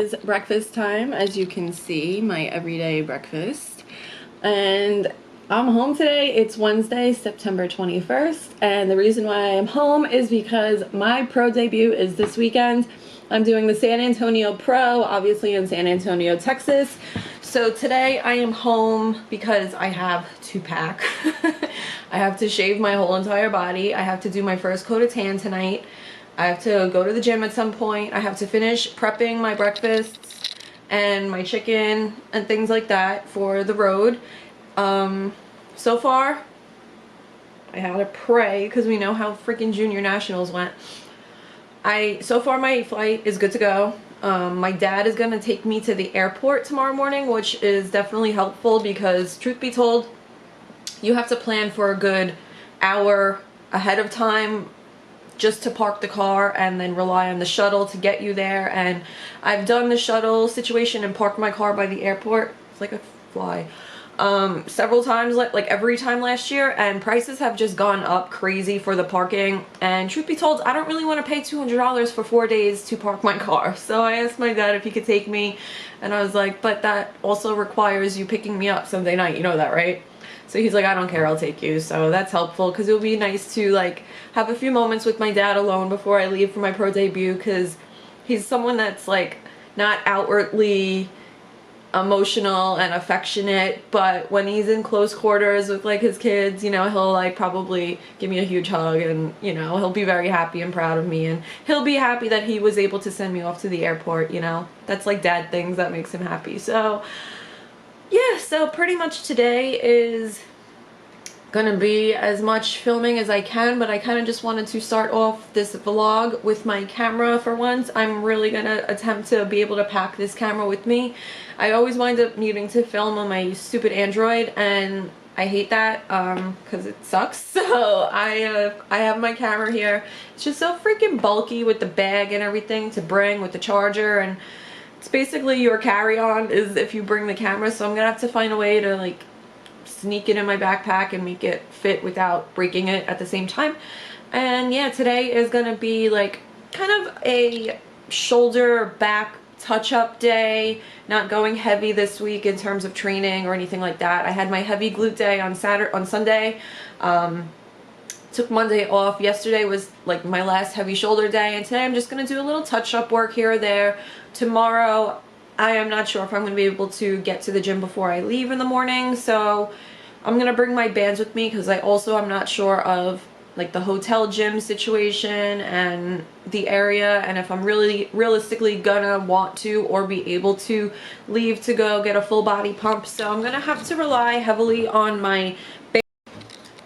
is breakfast time, as you can see, my everyday breakfast. And I'm home today. It's Wednesday, September 21st, and the reason why I'm home is because my pro debut is this weekend. I'm doing the San Antonio Pro, obviously in San Antonio, Texas. So today I am home because I have to pack. I have to shave my whole entire body. I have to do my first coat of tan tonight. I have to go to the gym at some point. I have to finish prepping my breakfasts and my chicken and things like that for the road. So far, I had to pray because we know how freaking Junior Nationals went. So far my flight is good to go. My dad is going to take me to the airport tomorrow morning, which is definitely helpful because, truth be told, you have to plan for a good hour ahead of time just to park the car and then rely on the shuttle to get you there. And I've done the shuttle situation and parked my car by the airport. It's like a fly. Several times, like every time last year, and prices have just gone up crazy for the parking. And truth be told, I don't really want to pay $200 for 4 days to park my car. So I asked my dad if he could take me, and I was like, but that also requires you picking me up Sunday night, you know that, right? So he's like, I don't care, I'll take you. So that's helpful because it would be nice to like have a few moments with my dad alone before I leave for my pro debut, because he's someone that's like not outwardly emotional and affectionate, but when he's in close quarters with like his kids, you know, he'll like probably give me a huge hug, and you know, he'll be very happy and proud of me, and he'll be happy that he was able to send me off to the airport, you know. That's like dad things that makes him happy. So yeah, so pretty much today is gonna be as much filming as I can, but I kind of just wanted to start off this vlog with my camera for once. I'm really gonna attempt to be able to pack this camera with me. I always wind up needing to film on my stupid Android, and I hate that because it sucks. So I have my camera here. It's just so freaking bulky with the bag and everything to bring with the charger, and it's basically your carry-on is if you bring the camera. So I'm gonna have to find a way to like sneak it in my backpack and make it fit without breaking it at the same time. And yeah, today is gonna be like kind of a shoulder back touch-up day, not going heavy this week in terms of training or anything like that. I had my heavy glute day on Sunday. Took Monday off. Yesterday was like my last heavy shoulder day, and today I'm just gonna do a little touch-up work here or there. Tomorrow I am not sure if I'm going to be able to get to the gym before I leave in the morning, so I'm going to bring my bands with me because I also am not sure of like the hotel gym situation and the area, and if I'm really realistically gonna want to or be able to leave to go get a full body pump. So I'm going to have to rely heavily on my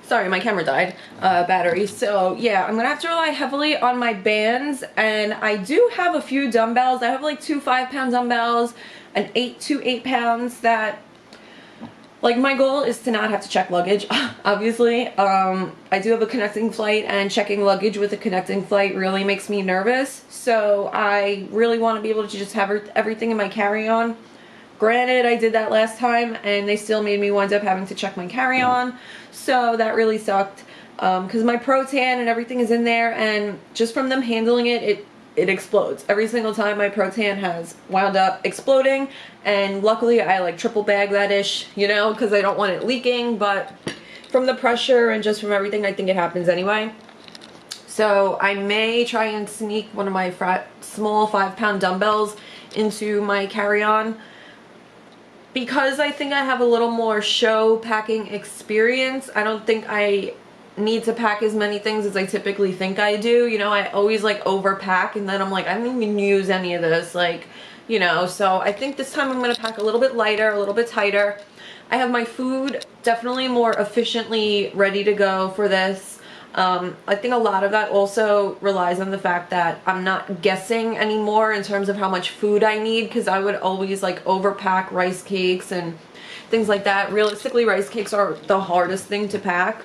sorry, my camera died, battery. So yeah, I'm gonna have to rely heavily on my bands, and I do have a few dumbbells. I have like 2 5-pound dumbbells and 2 8 pounds that, like, my goal is to not have to check luggage, obviously. I do have a connecting flight, and checking luggage with a connecting flight really makes me nervous. So I really want to be able to just have everything in my carry-on. Granted, I did that last time and they still made me wind up having to check my carry-on, so that really sucked because my Pro-Tan and everything is in there, and just from them handling it, it explodes. Every single time my Pro-Tan has wound up exploding, and luckily I like triple bag that ish, you know, because I don't want it leaking, but from the pressure and just from everything, I think it happens anyway. So I may try and sneak one of my small 5-pound dumbbells into my carry-on, because I think I have a little more show packing experience. I don't think I need to pack as many things as I typically think I do. You know, I always like overpack, and then I'm like, I don't even use any of this, like, you know. So I think this time I'm going to pack a little bit lighter, a little bit tighter. I have my food definitely more efficiently ready to go for this. I think a lot of that also relies on the fact that I'm not guessing anymore in terms of how much food I need, because I would always like overpack rice cakes and things like that. Realistically, rice cakes are the hardest thing to pack.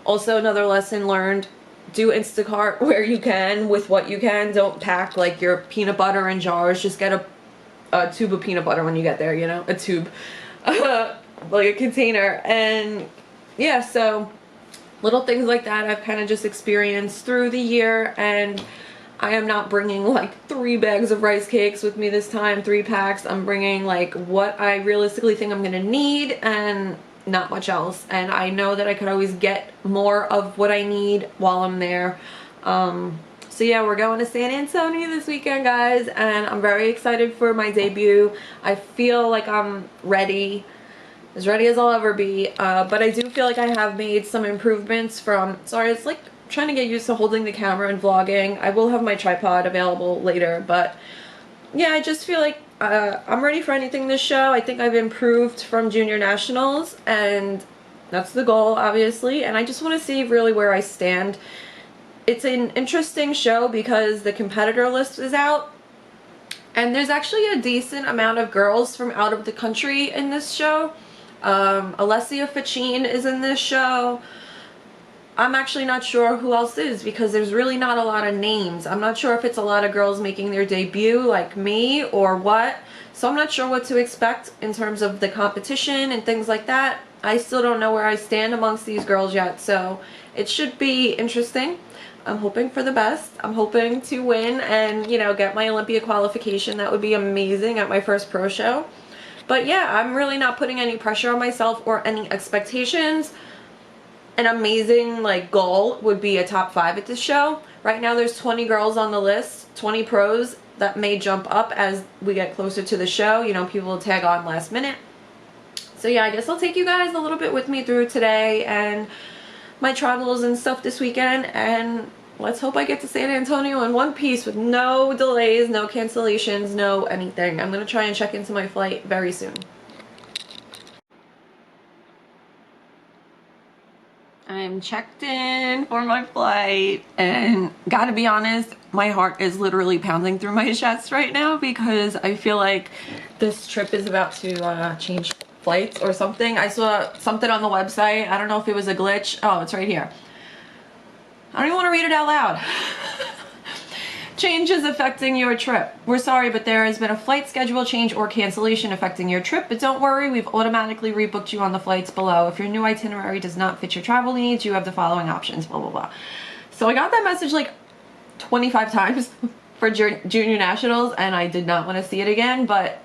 Also, another lesson learned, do Instacart where you can with what you can. Don't pack like your peanut butter in jars. Just get a tube of peanut butter when you get there, you know, a tube, like a container. And yeah, so little things like that I've kind of just experienced through the year, and I am not bringing like 3 bags of rice cakes with me this time, 3 packs. I'm bringing like what I realistically think I'm gonna need and not much else. And I know that I could always get more of what I need while I'm there. So yeah, we're going to San Antonio this weekend, guys, and I'm very excited for my debut. I feel like I'm ready as I'll ever be, but I do feel like I have made some improvements from, sorry, it's like trying to get used to holding the camera and vlogging. I will have my tripod available later, but yeah, I just feel like I'm ready for anything this show. I think I've improved from Junior Nationals, and that's the goal, obviously, and I just want to see really where I stand. It's an interesting show because the competitor list is out, and there's actually a decent amount of girls from out of the country in this show. Alessia Fachin is in this show. I'm actually not sure who else is because there's really not a lot of names. I'm not sure if it's a lot of girls making their debut like me or what. So I'm not sure what to expect in terms of the competition and things like that. I still don't know where I stand amongst these girls yet, so it should be interesting. I'm hoping for the best. I'm hoping to win and, you know, get my Olympia qualification. That would be amazing at my first pro show. But yeah, I'm really not putting any pressure on myself or any expectations. An amazing like goal would be a top 5 at this show. Right now there's 20 girls on the list, 20 pros. That may jump up as we get closer to the show. You know, people will tag on last minute. So yeah, I guess I'll take you guys a little bit with me through today and my travels and stuff this weekend, and let's hope I get to San Antonio in one piece with no delays, no cancellations, no anything. I'm gonna try and check into my flight very soon. I'm checked in for my flight, and gotta be honest, my heart is literally pounding through my chest right now because I feel like this trip is about to change flights or something. I saw something on the website. I don't know if it was a glitch. Oh, it's right here. I don't even want to read it out loud. Changes affecting your trip. We're sorry, but there has been a flight schedule change or cancellation affecting your trip, but don't worry, we've automatically rebooked you on the flights below. If your new itinerary does not fit your travel needs, you have the following options, blah, blah, blah. So I got that message like 25 times for Junior Nationals, and I did not want to see it again, but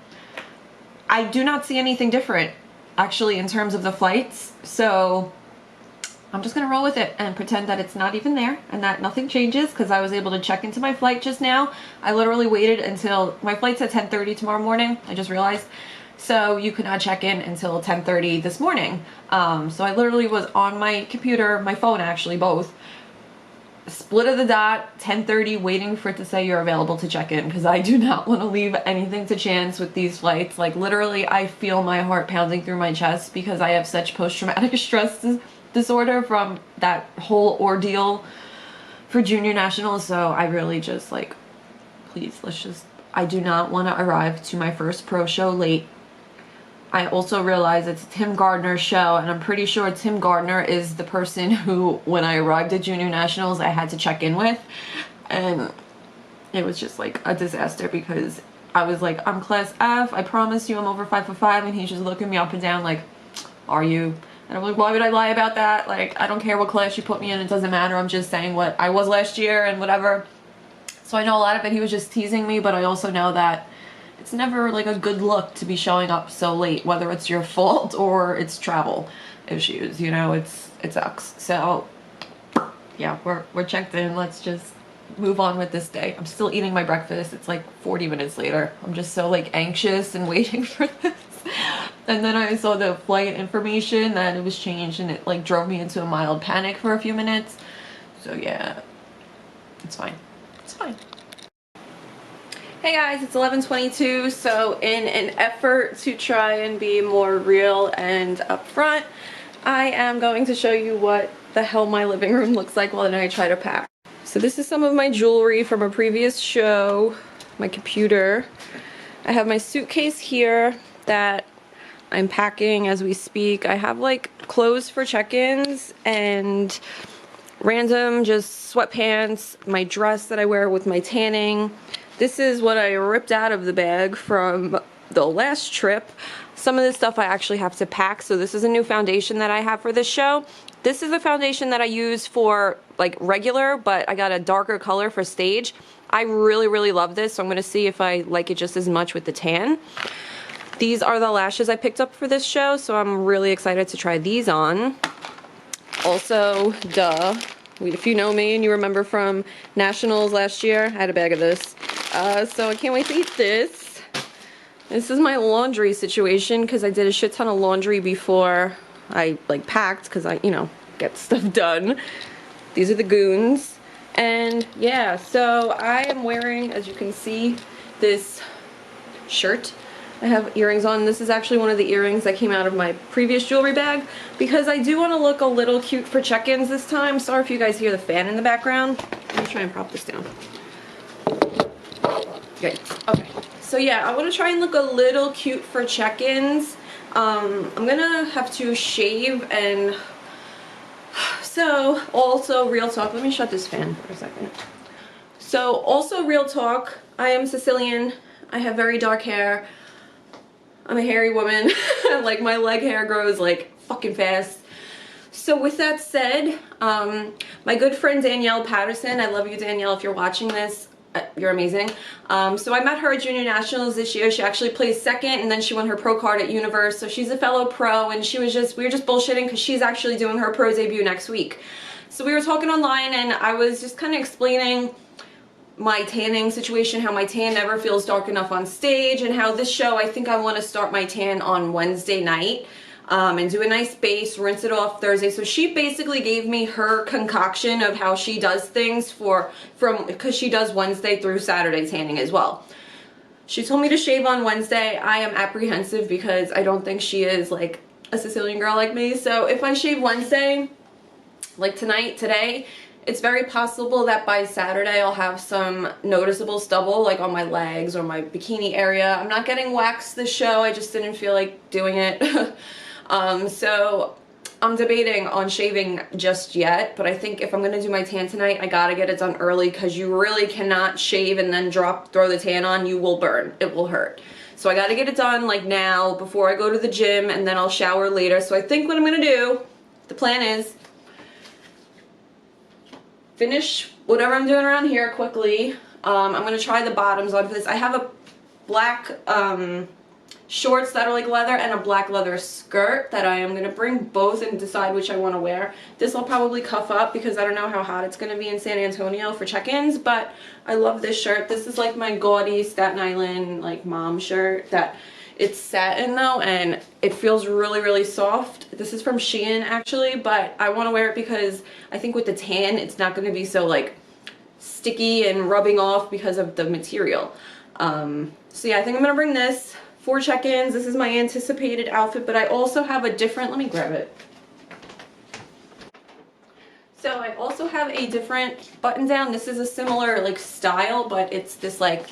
I do not see anything different, actually, in terms of the flights, so I'm just gonna roll with it and pretend that it's not even there and that nothing changes because I was able to check into my flight just now. I literally waited until my flight's at 10:30 tomorrow morning, I just realized, so you could not check in until 10:30 this morning. So I literally was on my computer, my phone actually, both, split of the dot, 10:30, waiting for it to say you're available to check in because I do not want to leave anything to chance with these flights. Like literally I feel my heart pounding through my chest because I have such post-traumatic stress disorder from that whole ordeal for Junior Nationals. So I really just like, please, let's just, I do not want to arrive to my first pro show late. I also realize it's Tim Gardner's show, and I'm pretty sure Tim Gardner is the person who, when I arrived at Junior Nationals, I had to check in with, and it was just like a disaster because I was like, I'm class F, I promise you I'm over 5'5", and he's just looking me up and down like, are you? And I'm like, why would I lie about that? Like, I don't care what class you put me in, it doesn't matter, I'm just saying what I was last year and whatever. So I know a lot of it he was just teasing me, but I also know that it's never like a good look to be showing up so late, whether it's your fault or it's travel issues, you know, it sucks. So yeah, we're checked in. Let's just move on with this day. I'm still eating my breakfast. It's like 40 minutes later. I'm just so like anxious and waiting for this. And then I saw the flight information that it was changed, and it like drove me into a mild panic for a few minutes. So yeah, it's fine. It's fine. Hey guys, it's 11:22, so in an effort to try and be more real and upfront, I am going to show you what the hell my living room looks like while I try to pack. So this is some of my jewelry from a previous show, my computer. I have my suitcase here that I'm packing as we speak. I have like clothes for check-ins and random just sweatpants, my dress that I wear with my tanning. This is what I ripped out of the bag from the last trip. Some of this stuff I actually have to pack. So this is a new foundation that I have for this show. This is the foundation that I use for like regular, but I got a darker color for stage. I really love this, so I'm gonna see if I like it just as much with the tan. These are the lashes I picked up for this show, so I'm really excited to try these on. Also, if you know me and you remember from Nationals last year, I had a bag of this. So I can't wait to eat this. This is my laundry situation because I did a shit ton of laundry before I like packed because I, you know, get stuff done. These are the goons. And yeah, so I am wearing, as you can see, this shirt. I have earrings on. This is actually one of the earrings that came out of my previous jewelry bag because I do want to look a little cute for check-ins this time. Sorry if you guys hear the fan in the background. Let me try and prop this down. Okay. So yeah, I want to try and look a little cute for check-ins. I'm gonna have to shave, and so also real talk. Let me shut this fan for a second. So also real talk, I am Sicilian. I have very dark hair. I'm a hairy woman. Like my leg hair grows like fucking fast. So with that said, my good friend Danielle Patterson, I love you Danielle if you're watching this, you're amazing. So I met her at Junior Nationals this year. She actually placed second and then she won her pro card at Universe. So she's a fellow pro, and we were just bullshitting because she's actually doing her pro debut next week. So we were talking online and I was just kind of explaining my tanning situation, how my tan never feels dark enough on stage, and how this show, I think I want to start my tan on Wednesday night and do a nice base, rinse it off Thursday. So she basically gave me her concoction of how she does things because she does Wednesday through Saturday tanning as well. She told me to shave on Wednesday. I am apprehensive because I don't think she is like a Sicilian girl like me. So if I shave Wednesday, like today, it's very possible that by Saturday I'll have some noticeable stubble like on my legs or my bikini area. I'm not getting waxed this show. I just didn't feel like doing it. So I'm debating on shaving just yet, but I think if I'm going to do my tan tonight, I got to get it done early because you really cannot shave and then throw the tan on. You will burn. It will hurt. So I got to get it done like now before I go to the gym, and then I'll shower later. So I think what I'm going to do, the plan is finish whatever I'm doing around here quickly. I'm going to try the bottoms on for this. I have a black shorts that are like leather and a black leather skirt that I am going to bring both and decide which I want to wear. This I'll probably cuff up because I don't know how hot it's going to be in San Antonio for check-ins, but I love this shirt. This is like my gaudy Staten Island like mom shirt that it's satin though, and it feels really soft. This is from Shein actually, but I want to wear it because I think with the tan it's not going to be so like sticky and rubbing off because of the material. So yeah, I think I'm going to bring this for check-ins. This is my anticipated outfit, but I also have a different, let me grab it. So I also have a different button down. This is a similar like style, but it's this like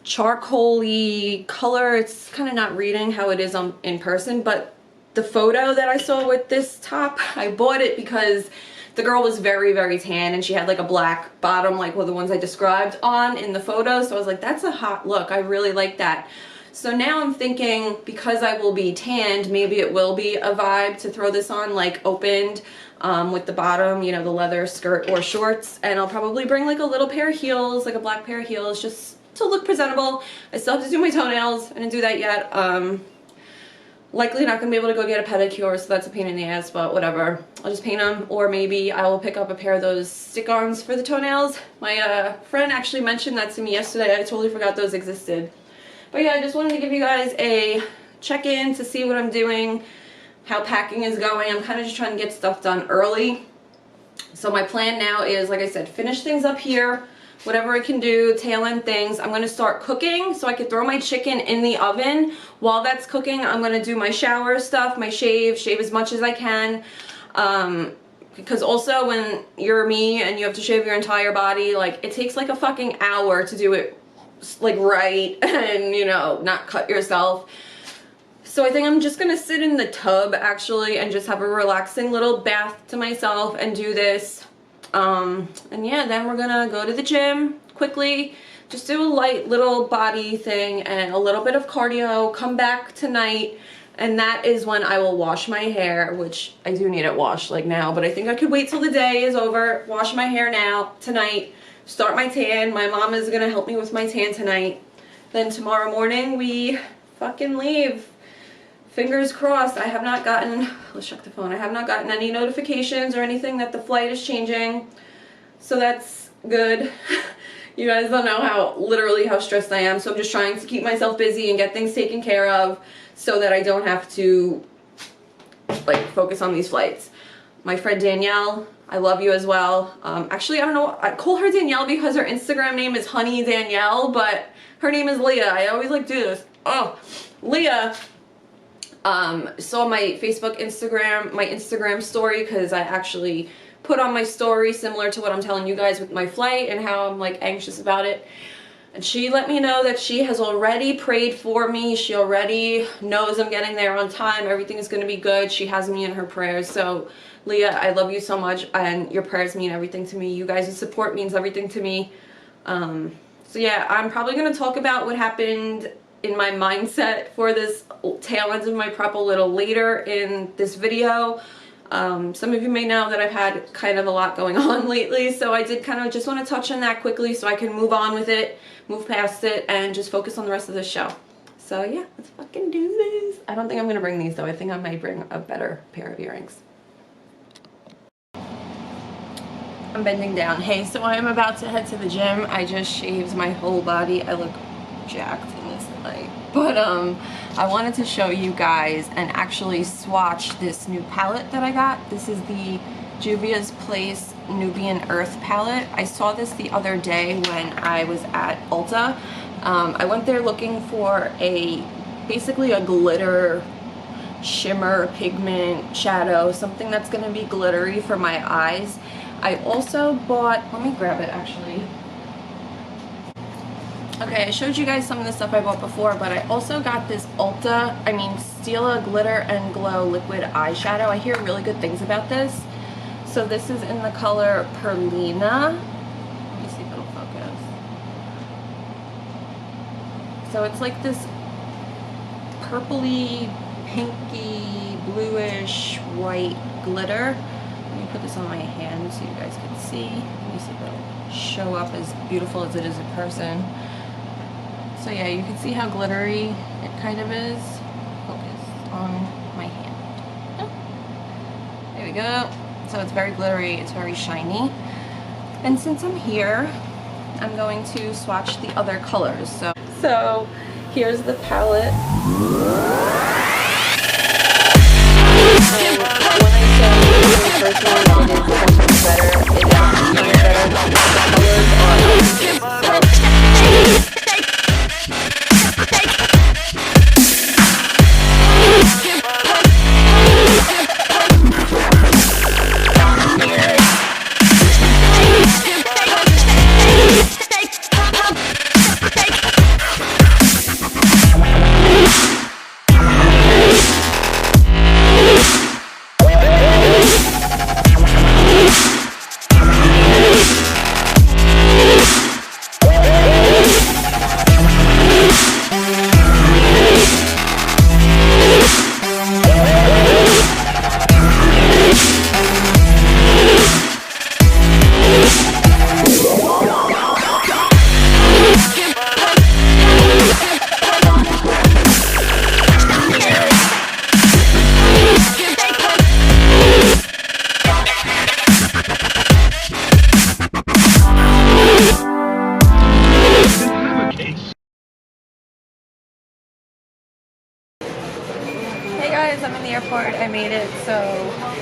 charcoal-y color. It's kind of not reading how it is in person, but the photo that I saw with this top, I bought it because the girl was very tan and she had like a black bottom like one of the ones I described on in the photo. So I was like, that's a hot look. I really like that. So now I'm thinking because I will be tanned, maybe it will be a vibe to throw this on like opened with the bottom, you know, the leather skirt or shorts, and I'll probably bring like a little pair of heels, like a black pair of heels, just to look presentable. I still have to do my toenails. I didn't do that yet. Likely not going to be able to go get a pedicure, so that's a pain in the ass, but whatever. I'll just paint them, or maybe I will pick up a pair of those stick-ons for the toenails. My friend actually mentioned that to me yesterday. I totally forgot those existed. But yeah, I just wanted to give you guys a check-in to see what I'm doing, how packing is going. I'm kind of just trying to get stuff done early. So my plan now is, like I said, finish things up here, whatever I can do, tail end things. I'm going to start cooking so I could throw my chicken in the oven. While that's cooking, I'm going to do my shower stuff, my shave as much as I can. Because also when you're me and you have to shave your entire body, like it takes like a fucking hour to do it like right and, you know, not cut yourself. So I think I'm just going to sit in the tub actually and just have a relaxing little bath to myself and do this. And yeah, then we're gonna go to the gym quickly, just do a light little body thing and a little bit of cardio, come back tonight, and that is when I will wash my hair, which I do need it washed like now, but I think I could wait till the day is over, wash my hair now, tonight, start my tan. My mom is gonna help me with my tan tonight. Then tomorrow morning we fucking leave. Fingers crossed. I have not gotten, let's check the phone. I have not gotten any notifications or anything that the flight is changing. So that's good. You guys don't know how stressed I am. So I'm just trying to keep myself busy and get things taken care of so that I don't have to like focus on these flights. My friend Danielle, I love you as well. Actually, I don't know, I call her Danielle because her Instagram name is Honey Danielle, but her name is Leah. I always like do this. Oh, Leah saw my Instagram story, because I actually put on my story similar to what I'm telling you guys with my flight and how I'm like anxious about it. And she let me know that she has already prayed for me. She already knows I'm getting there on time. Everything is going to be good. She has me in her prayers. So Leah, I love you so much, and your prayers mean everything to me. You guys' support means everything to me. So yeah, I'm probably going to talk about what happened in my mindset for this tail end of my prep a little later in this video. Some of you may know that I've had kind of a lot going on lately, so I did kind of just want to touch on that quickly so I can move on with it, move past it, and just focus on the rest of the show. So yeah, let's fucking do this. I don't think I'm going to bring these though. I think I might bring a better pair of earrings. I'm bending down. Hey, so I'm about to head to the gym. I just shaved my whole body. I look jacked in this light. But I wanted to show you guys and actually swatch this new palette that I got. This is the Juvia's Place Nubian Earth palette. I saw this the other day when I was at Ulta. I went there looking for basically a glitter shimmer pigment shadow, something that's going to be glittery for my eyes. I also bought, let me grab it actually. Okay, I showed you guys some of the stuff I bought before, but I also got this Stila Glitter and Glow Liquid Eyeshadow. I hear really good things about this. So this is in the color Perlina. Let me see if it'll focus. So it's like this purpley, pinky, bluish, white glitter. Let me put this on my hand so you guys can see. Let me see if it'll show up as beautiful as it is in person. So yeah, you can see how glittery it kind of is. Focus on my hand. Oh, there we go. So it's very glittery, it's very shiny. And since I'm here, I'm going to swatch the other colors. So here's the palette. When I saw the first one, it is so much better. It is even better. The colors are amazing. So I'm in the airport. I made it, so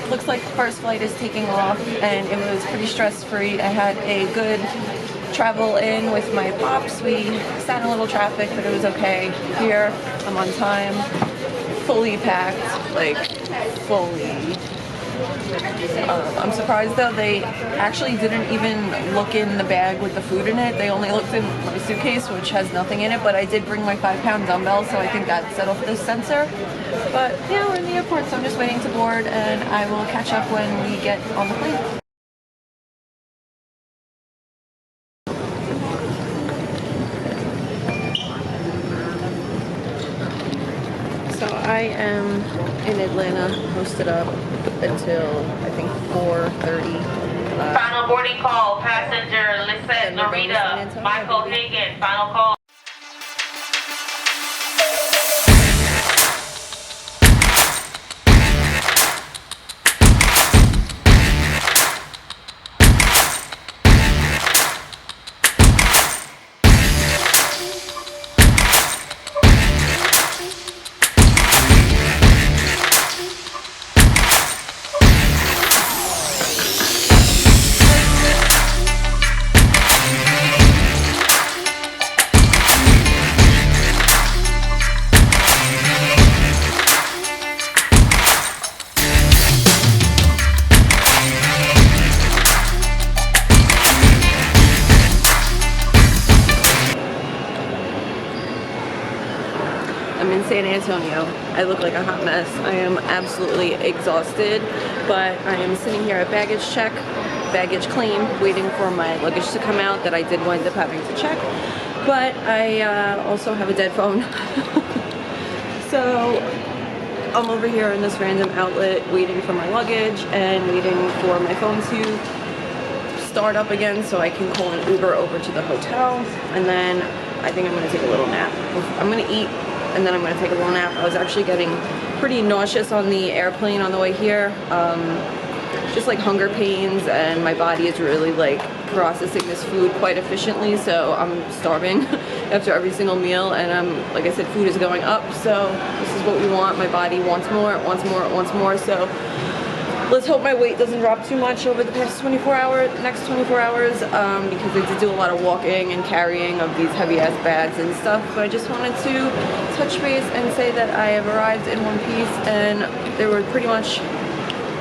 looks like the first flight is taking off, and it was pretty stress-free. I had a good travel in with my pops. We sat in a little traffic, but it was okay. Here, I'm on time, fully packed, like fully. I'm surprised though, they actually didn't even look in the bag with the food in it. They only looked in my suitcase, which has nothing in it, but I did bring my 5-pound dumbbell, so I think that set off the sensor. But yeah, we're in the airport, so I'm just waiting to board, and I will catch up when we get on the plane. So I am in Atlanta, posted up until I think 4:30. Final boarding call, passenger Lisette Norita, Michael Hagan, final call. I'm in San Antonio. I look like a hot mess. I am absolutely exhausted, but I am sitting here at baggage check, baggage claim, waiting for my luggage to come out that I did wind up having to check. But I also have a dead phone. So I'm over here in this random outlet waiting for my luggage and waiting for my phone to start up again so I can call an Uber over to the hotel. And then I think I'm gonna take a little nap. I'm gonna eat and then I'm gonna take a little nap. I was actually getting pretty nauseous on the airplane on the way here. Just like hunger pains, and my body is really like processing this food quite efficiently, so I'm starving after every single meal, and like I said, food is going up, so this is what we want. My body wants more, it wants more, it wants more, so let's hope my weight doesn't drop too much over the next 24 hours, because I did do a lot of walking and carrying of these heavy ass bags and stuff. But I just wanted to touch base and say that I have arrived in one piece, and there were pretty much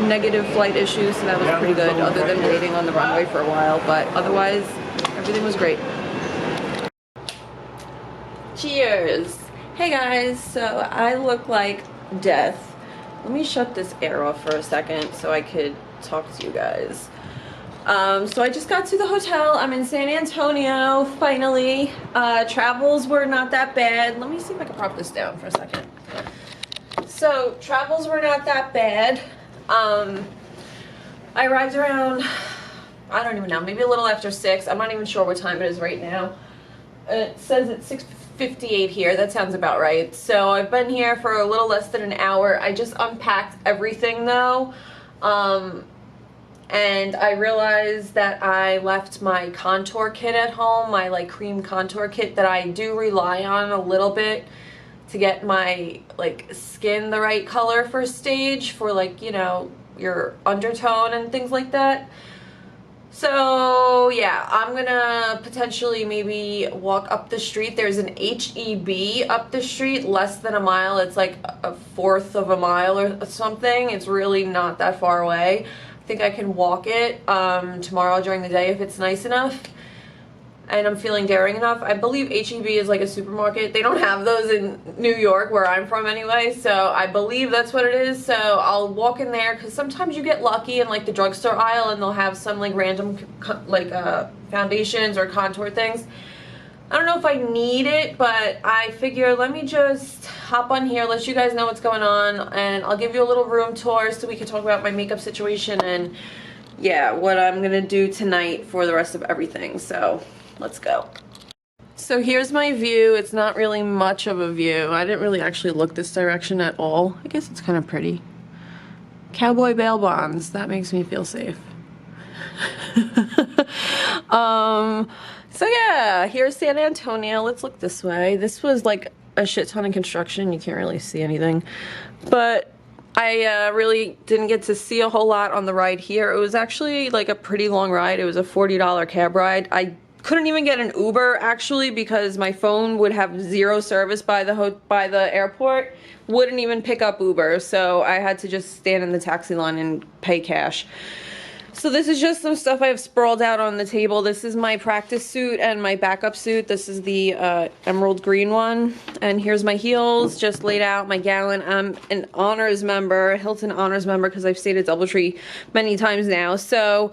negative flight issues, so that was pretty good, other than waiting on the runway for a while, but otherwise everything was great. Cheers! Hey guys, so I look like death. Let me shut this air off for a second so I could talk to you guys. So I just got to the hotel. I'm in San Antonio, finally. Travels were not that bad. Let me see if I can prop this down for a second. So travels were not that bad. I arrived around, I don't even know, maybe a little after 6. I'm not even sure what time it is right now. It says it's 6:58 here. That sounds about right. So I've been here for a little less than an hour. I just unpacked everything though. And I realized that I left my contour kit at home, my like cream contour kit that I do rely on a little bit to get my like skin the right color for stage, for like, you know, your undertone and things like that. So yeah, I'm gonna potentially maybe walk up the street. There's an HEB up the street, less than a mile. It's like a fourth of a mile or something. It's really not that far away. I think I can walk it tomorrow during the day if it's nice enough and I'm feeling daring enough. I believe HEB is like a supermarket. They don't have those in New York, where I'm from anyway, so I believe that's what it is. So I'll walk in there, because sometimes you get lucky in like the drugstore aisle and they'll have some like random like foundations or contour things. I don't know if I need it, but I figure let me just hop on here, let you guys know what's going on, and I'll give you a little room tour so we can talk about my makeup situation and yeah, what I'm gonna do tonight for the rest of everything. So let's go. So here's my view. It's not really much of a view. I didn't really actually look this direction at all. I guess it's kind of pretty. Cowboy bail bonds. That makes me feel safe. So yeah, here's San Antonio. Let's look this way. This was like a shit ton of construction. You can't really see anything. But I really didn't get to see a whole lot on the ride here. It was actually like a pretty long ride. It was a $40 cab ride. I couldn't even get an Uber actually, because my phone would have zero service by the airport. Wouldn't even pick up Uber, so I had to just stand in the taxi line and pay cash. So this is just some stuff I have sprawled out on the table. This is my practice suit and my backup suit. This is the emerald green one. And here's my heels just laid out, my gown. I'm an honors member, Hilton honors member, because I've stayed at DoubleTree many times now. So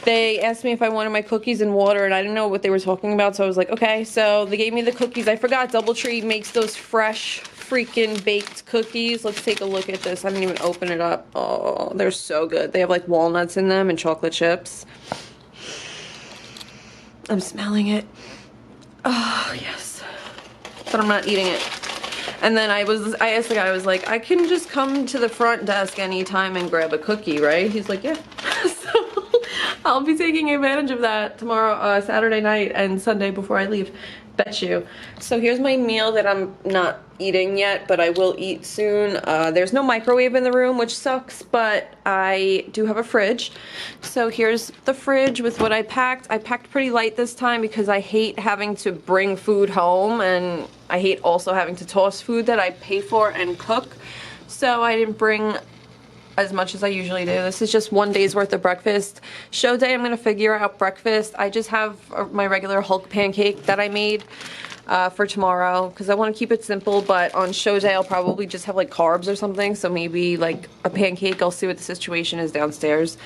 they asked me if I wanted my cookies and water, and I didn't know what they were talking about, so I was like, okay. So they gave me the cookies. I forgot DoubleTree makes those fresh freaking baked cookies. Let's take a look at this. I didn't even open it up. Oh, they're so good. They have like walnuts in them and chocolate chips. I'm smelling it. Oh, yes. But I'm not eating it. And then I asked the guy, I was like, I can just come to the front desk anytime and grab a cookie, right? He's like, yeah. So I'll be taking advantage of that tomorrow, Saturday night and Sunday before I leave. Bet you. So here's my meal that I'm not eating yet, but I will eat soon. There's no microwave in the room, which sucks, but I do have a fridge. So here's the fridge with what I packed. I packed pretty light this time because I hate having to bring food home, and I hate also having to toss food that I pay for and cook. So I didn't bring as much as I usually do. This is just one day's worth of breakfast. Show day, I'm gonna figure out breakfast. I just have my regular Hulk pancake that I made for tomorrow because I want to keep it simple, but on show day I'll probably just have like carbs or something, so maybe like a pancake. I'll see what the situation is downstairs.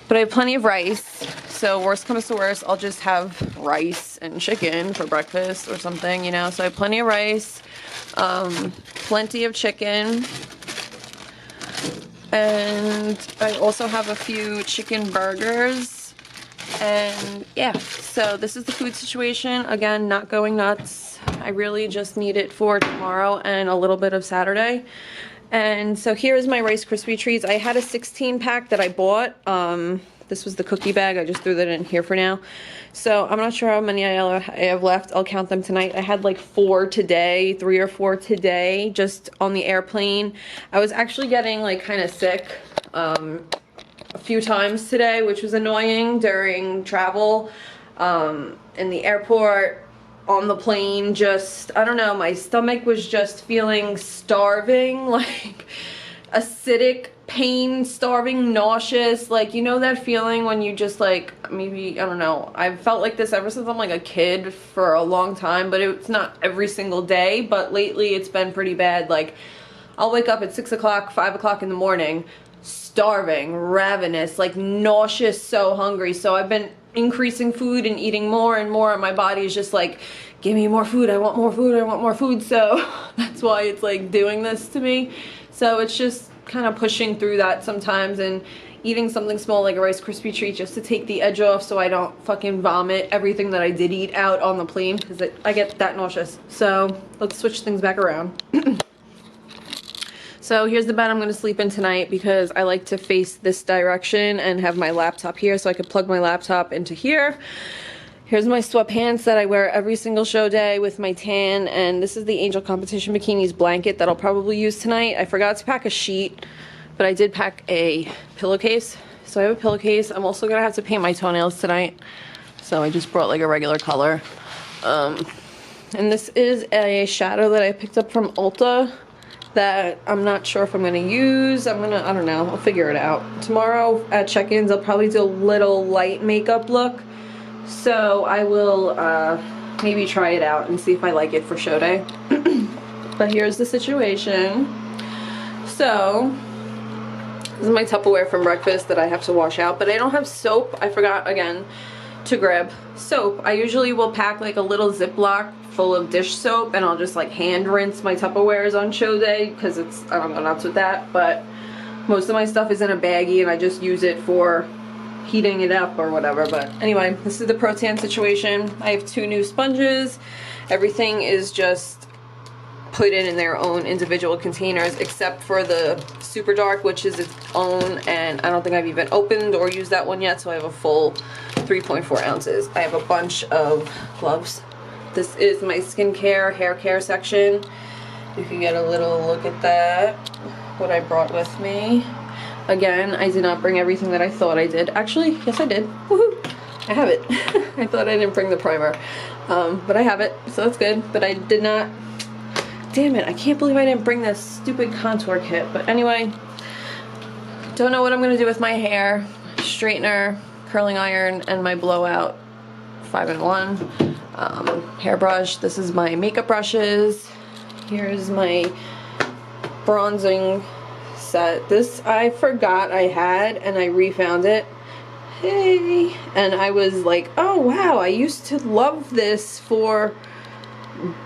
But I have plenty of rice, so worst comes to worst, I'll just have rice and chicken for breakfast or something, you know. So I have plenty of rice, plenty of chicken, and I also have a few chicken burgers. And yeah, so this is the food situation. Again, not going nuts. I really just need it for tomorrow and a little bit of Saturday. And so here's my Rice Krispie treats. I had a 16 pack that I bought. This was the cookie bag. I just threw that in here for now. So I'm not sure how many I have left. I'll count them tonight. I had like 4 today, 3 or 4 today, just on the airplane. I was actually getting like kind of sick a few times today, which was annoying during travel, in the airport, on the plane. Just, I don't know, my stomach was just feeling starving, like acidic pain, starving, nauseous, like, you know that feeling when you just like, maybe, I don't know, I've felt like this ever since I'm like a kid for a long time, but it's not every single day, but lately it's been pretty bad. Like, I'll wake up at 6 o'clock, 5 o'clock in the morning, starving, ravenous, like nauseous, so hungry. So I've been increasing food and eating more and more, and my body is just like, give me more food, I want more food, I want more food. So that's why it's like doing this to me. So it's just kind of pushing through that sometimes and eating something small like a Rice Krispie treat just to take the edge off so I don't fucking vomit everything that I did eat out on the plane, because I get that nauseous. So let's switch things back around. So here's the bed I'm going to sleep in tonight because I like to face this direction and have my laptop here so I could plug my laptop into here. Here's my sweatpants that I wear every single show day with my tan, and this is the Angel Competition Bikinis blanket that I'll probably use tonight. I forgot to pack a sheet, but I did pack a pillowcase. So I have a pillowcase. I'm also going to have to paint my toenails tonight, so I just brought like a regular color. And this is a shadow that I picked up from Ulta that I'm not sure if I'm going to use. I don't know, I'll figure it out. Tomorrow at check-ins I'll probably do a little light makeup look. So I will maybe try it out and see if I like it for show day. But here's the situation. So this is my Tupperware from breakfast that I have to wash out, but I don't have soap. I forgot again to grab soap. I usually will pack like a little Ziploc full of dish soap, and I'll just like hand rinse my Tupperwares on show day because it's, I don't go nuts with that. But most of my stuff is in a baggie and I just use it for heating it up or whatever. But anyway, this is the Protan situation. I have 2 new sponges. Everything is just put in their own individual containers except for the Super Dark, which is its own, and I don't think I've even opened or used that one yet, so I have a full 3.4 ounces. I have a bunch of gloves. This is my skincare, hair care section. You can get a little look at that, what I brought with me. Again, I did not bring everything that I thought I did. Actually, yes I did. Woohoo! I have it. I thought I didn't bring the primer. But I have it, so that's good. But I did not... Damn it, I can't believe I didn't bring this stupid contour kit. But anyway, don't know what I'm going to do with my hair. Straightener, curling iron, and my blowout 5-in-1 hairbrush. This is my makeup brushes. Here's my bronzing set. This I forgot I had and I refound it. Hey! And I was like, oh wow, I used to love this for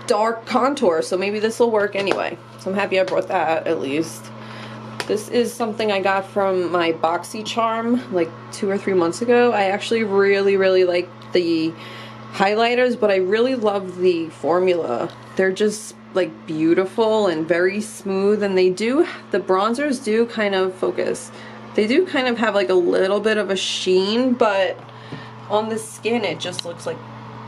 dark contour, so maybe this will work anyway. So I'm happy I brought that at least. This is something I got from my BoxyCharm like 2 or 3 months ago. I actually really like the highlighters, but I really love the formula. They're just like beautiful and very smooth, and the bronzers do kind of focus. They do kind of have like a little bit of a sheen, but on the skin it just looks like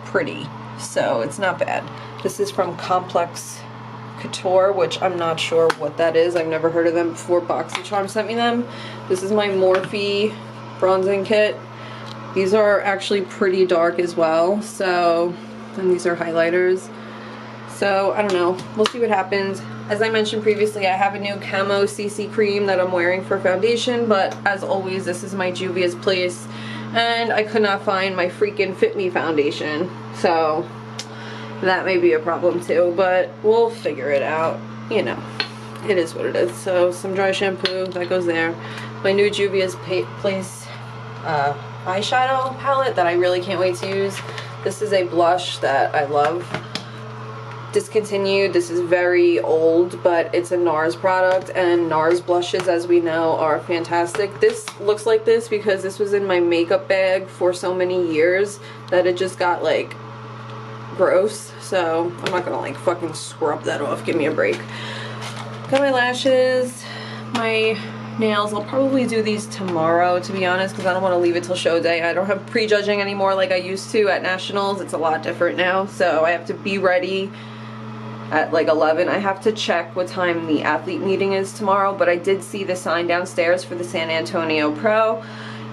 pretty, so it's not bad. This is from Complex Couture, which I'm not sure what that is. I've never heard of them before. BoxyCharm sent me them. This is my Morphe bronzing kit. These are actually pretty dark as well, so, and these are highlighters. So I don't know, we'll see what happens. As I mentioned previously, I have a new camo CC cream that I'm wearing for foundation, but as always, this is my Juvia's Place, and I could not find my freaking Fit Me foundation, so that may be a problem too, but we'll figure it out. You know, it is what it is. So some dry shampoo, that goes there. My new Juvia's Place eyeshadow palette that I really can't wait to use. This is a blush that I love. Discontinued. This is very old, but it's a NARS product, and NARS blushes, as we know, are fantastic. This looks like this because this was in my makeup bag for so many years that it just got like gross, so I'm not gonna like fucking scrub that off. Give me a break. Got my lashes, my nails. I'll probably do these tomorrow, to be honest, because I don't want to leave it till show day. I don't have prejudging anymore like I used to at nationals. It's a lot different now, so I have to be ready at like 11. I have to check what time the athlete meeting is tomorrow, but I did see the sign downstairs for the San Antonio Pro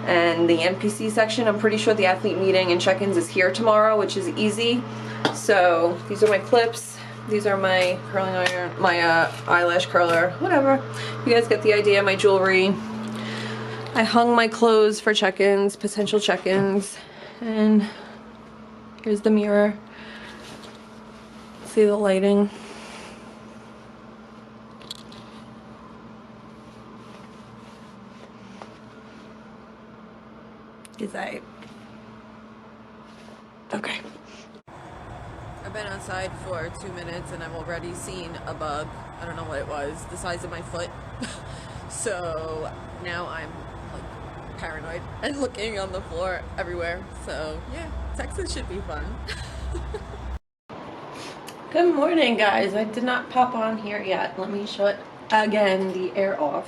and the NPC section. I'm pretty sure the athlete meeting and check-ins is here tomorrow, which is easy. So these are my clips. These are my curling iron, my eyelash curler, whatever. You guys get the idea. My jewelry. I hung my clothes for check-ins, potential check-ins, and here's the mirror. See the lighting. Is that okay? I've been outside for 2 minutes and I've already seen a bug. I don't know what it was, the size of my foot. So now I'm like paranoid and looking on the floor everywhere. So yeah, Texas should be fun. Good morning, guys. I did not pop on here yet. Let me shut again the air off.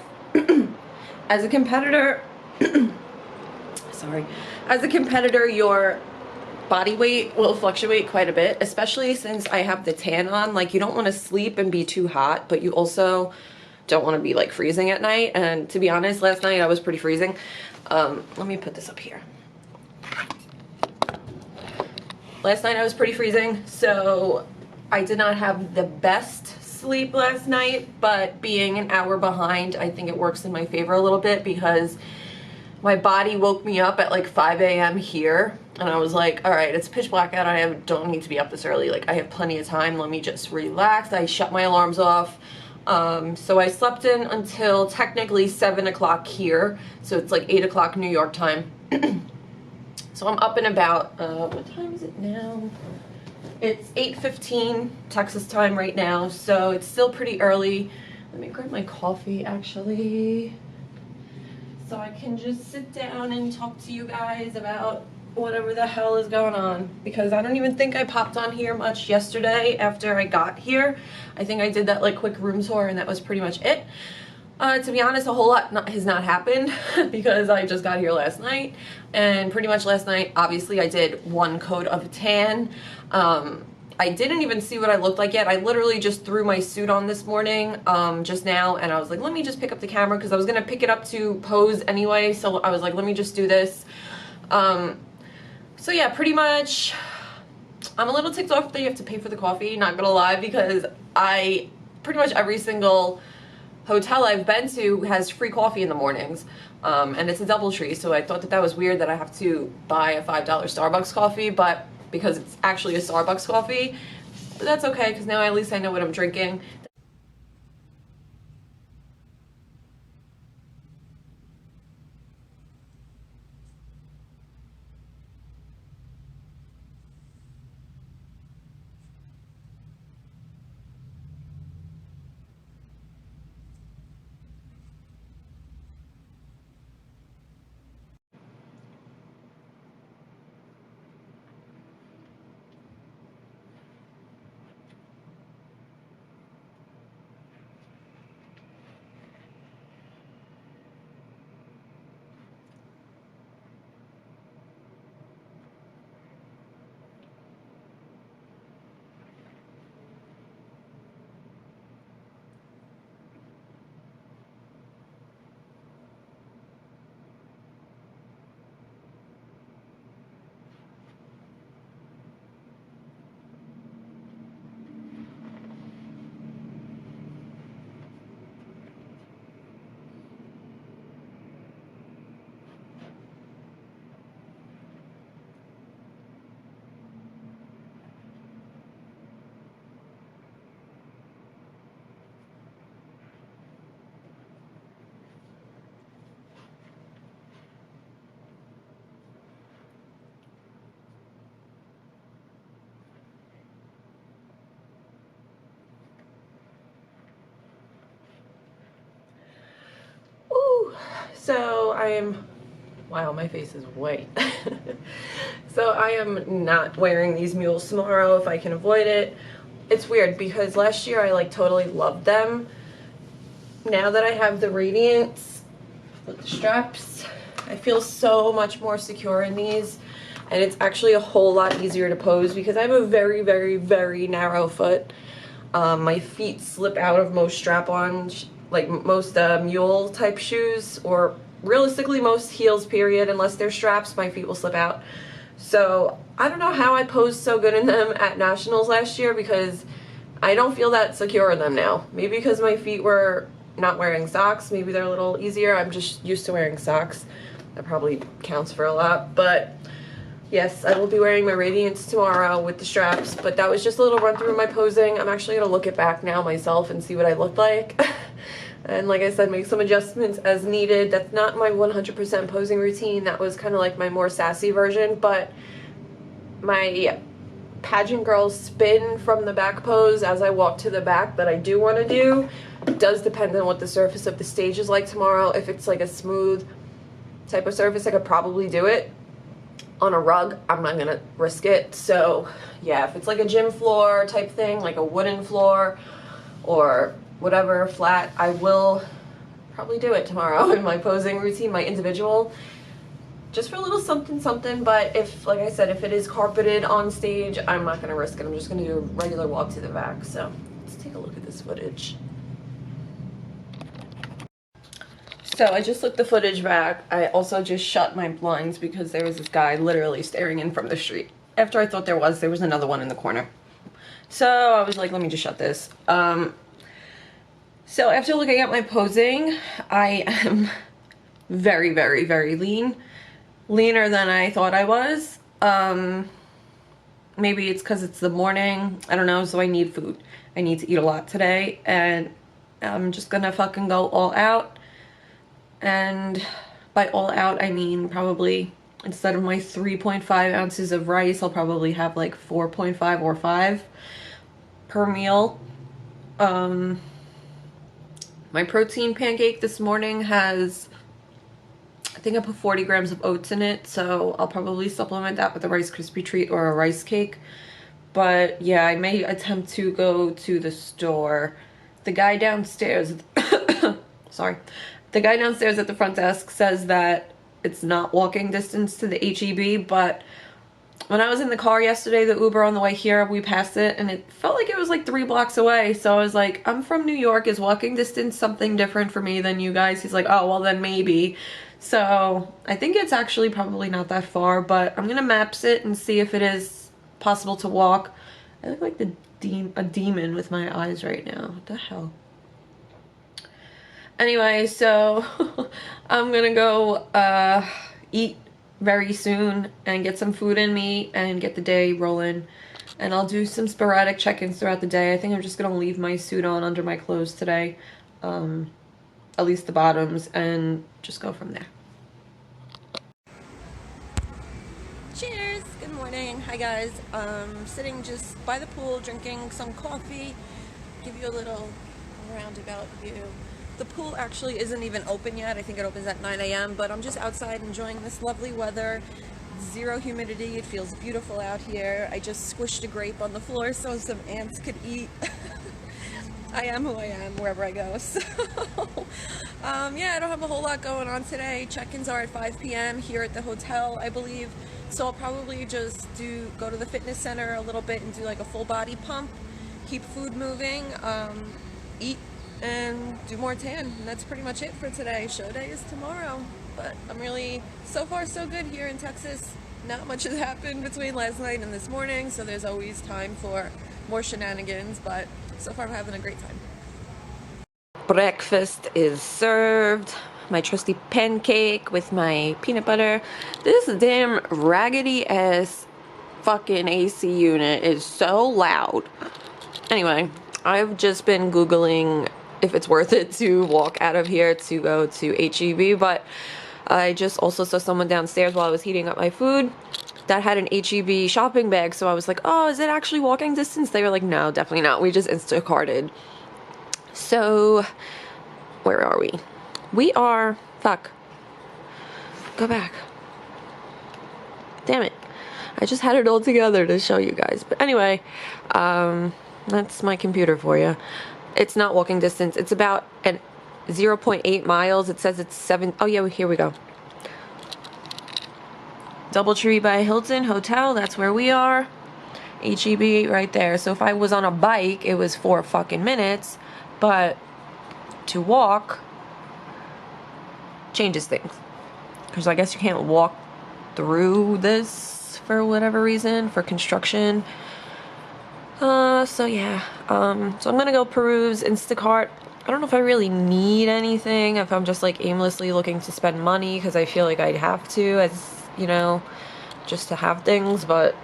As a competitor, sorry, as a competitor, your body weight will fluctuate quite a bit, especially since I have the tan on. Like, you don't want to sleep and be too hot, but you also don't want to be like freezing at night. And to be honest, last night I was pretty freezing. Let me put this up here. Last night I was pretty freezing, so I did not have the best sleep last night, but being an hour behind, I think it works in my favor a little bit because my body woke me up at like 5 a.m. here, and I was like, all right, it's pitch black out. I don't need to be up this early. Like, I have plenty of time. Let me just relax. I shut my alarms off. So I slept in until technically 7 o'clock here. So it's like 8 o'clock New York time. So I'm up and about. What time is it now? It's 8:15 Texas time right now, so it's still pretty early. Let me grab my coffee, actually, so I can just sit down and talk to you guys about whatever the hell is going on, because I don't even think I popped on here much yesterday after I got here. I think I did that like quick room tour and that was pretty much it. To be honest, a whole lot has not happened because I just got here last night, and pretty much last night, obviously, I did one coat of tan. I didn't even see what I looked like yet. I literally just threw my suit on this morning, just now, and I was like, let me just pick up the camera because I was gonna pick it up to pose anyway, so I was like, let me just do this. So yeah, pretty much, I'm a little ticked off that you have to pay for the coffee, not gonna lie, because pretty much every single hotel I've been to has free coffee in the mornings, and it's a DoubleTree, so I thought that was weird that I have to buy a $5 Starbucks coffee, but because it's actually a Starbucks coffee, but that's okay, because now at least I know what I'm drinking. so I am, wow, my face is white. So I am not wearing these mules tomorrow if I can avoid it. It's weird because last year I like totally loved them. Now that I have the Radiance with the straps, I feel so much more secure in these, and it's actually a whole lot easier to pose because I have a very, very, very narrow foot. My feet slip out of most strap-ons, like most mule type shoes, or realistically most heels period, unless they're straps, my feet will slip out. So I don't know how I posed so good in them at nationals last year because I don't feel that secure in them now. Maybe because my feet were not wearing socks, maybe they're a little easier. I'm just used to wearing socks. That probably counts for a lot, but yes, I will be wearing my Radiance tomorrow with the straps, but that was just a little run through my posing. I'm actually gonna look it back now myself and see what I looked like. And like I said, make some adjustments as needed. That's not my 100% posing routine. That was kind of like my more sassy version, but my pageant girl spin from the back pose as I walk to the back that I do want to do does depend on what the surface of the stage is like tomorrow. If it's like a smooth type of surface, I could probably do it. On a rug, I'm not gonna risk it. So yeah, if it's like a gym floor type thing, like a wooden floor or whatever, flat, I will probably do it tomorrow in my posing routine, my individual, just for a little something something. But if, like I said, if it is carpeted on stage, I'm not gonna risk it. I'm just gonna do a regular walk to the back. So let's take a look at this footage. So I just looked the footage back. I also just shut my blinds because there was this guy literally staring in from the street. After I thought there was another one in the corner. So I was like, let me just shut this. So after looking at my posing, I am very, very, very lean. Leaner than I thought I was. Maybe it's because it's the morning. I don't know, so I need food. I need to eat a lot today, and I'm just gonna fucking go all out. And by all out, I mean probably instead of my 3.5 ounces of rice, I'll probably have like 4.5 or 5 per meal. My protein pancake this morning has, I think I put 40 grams of oats in it, so I'll probably supplement that with a Rice Krispie treat or a rice cake. But yeah, I may attempt to go to the store. The guy downstairs, sorry. The guy downstairs at the front desk says that it's not walking distance to the HEB, but when I was in the car yesterday, the Uber on the way here, we passed it, and it felt like it was like 3 blocks away. So I was like, I'm from New York. Is walking distance something different for me than you guys? He's like, oh, well then maybe. So I think it's actually probably not that far, but I'm gonna maps it and see if it is possible to walk. I look like a demon with my eyes right now. What the hell? Anyway, so I'm gonna go eat very soon and get some food in me and get the day rolling, and I'll do some sporadic check-ins throughout the day. I think I'm just gonna leave my suit on under my clothes today, at least the bottoms, and just go from there. Cheers! Good morning. Hi guys. Sitting just by the pool drinking some coffee. Give you a little roundabout view. The pool actually isn't even open yet. I think it opens at 9 a.m. but I'm just outside enjoying this lovely weather. Zero humidity. It feels beautiful out here. I just squished a grape on the floor so some ants could eat. I am who I am wherever I go. So yeah, I don't have a whole lot going on today. Check-ins are at 5 p.m. here at the hotel, I believe. So I'll probably just go to the fitness center a little bit and do like a full body pump, keep food moving, eat, and do more tan. And that's pretty much it for today. Show day is tomorrow. But I'm really, so far so good here in Texas. Not much has happened between last night and this morning, so there's always time for more shenanigans, but so far I'm having a great time. Breakfast is served. My trusty pancake with my peanut butter. This damn raggedy ass fucking AC unit is so loud. Anyway, I've just been Googling if it's worth it to walk out of here to go to HEB, but I just also saw someone downstairs while I was heating up my food that had an HEB shopping bag, so I was like, oh, is it actually walking distance? They were like, no, definitely not. We just Instacarted. So, where are we? We are, Go back. Damn it. I just had it all together to show you guys. But anyway, that's my computer for you. It's not walking distance. It's about 0.8 miles. It says it's 7. Oh yeah, here we go. Doubletree by Hilton Hotel. That's where we are. HEB right there. So if I was on a bike, it was 4 fucking minutes. But to walk changes things. Because I guess you can't walk through this for whatever reason, for construction. So yeah, so I'm gonna go peruse Instacart. I don't know if I really need anything, if I'm just like aimlessly looking to spend money, because I feel like I'd have to, as you know, just to have things. But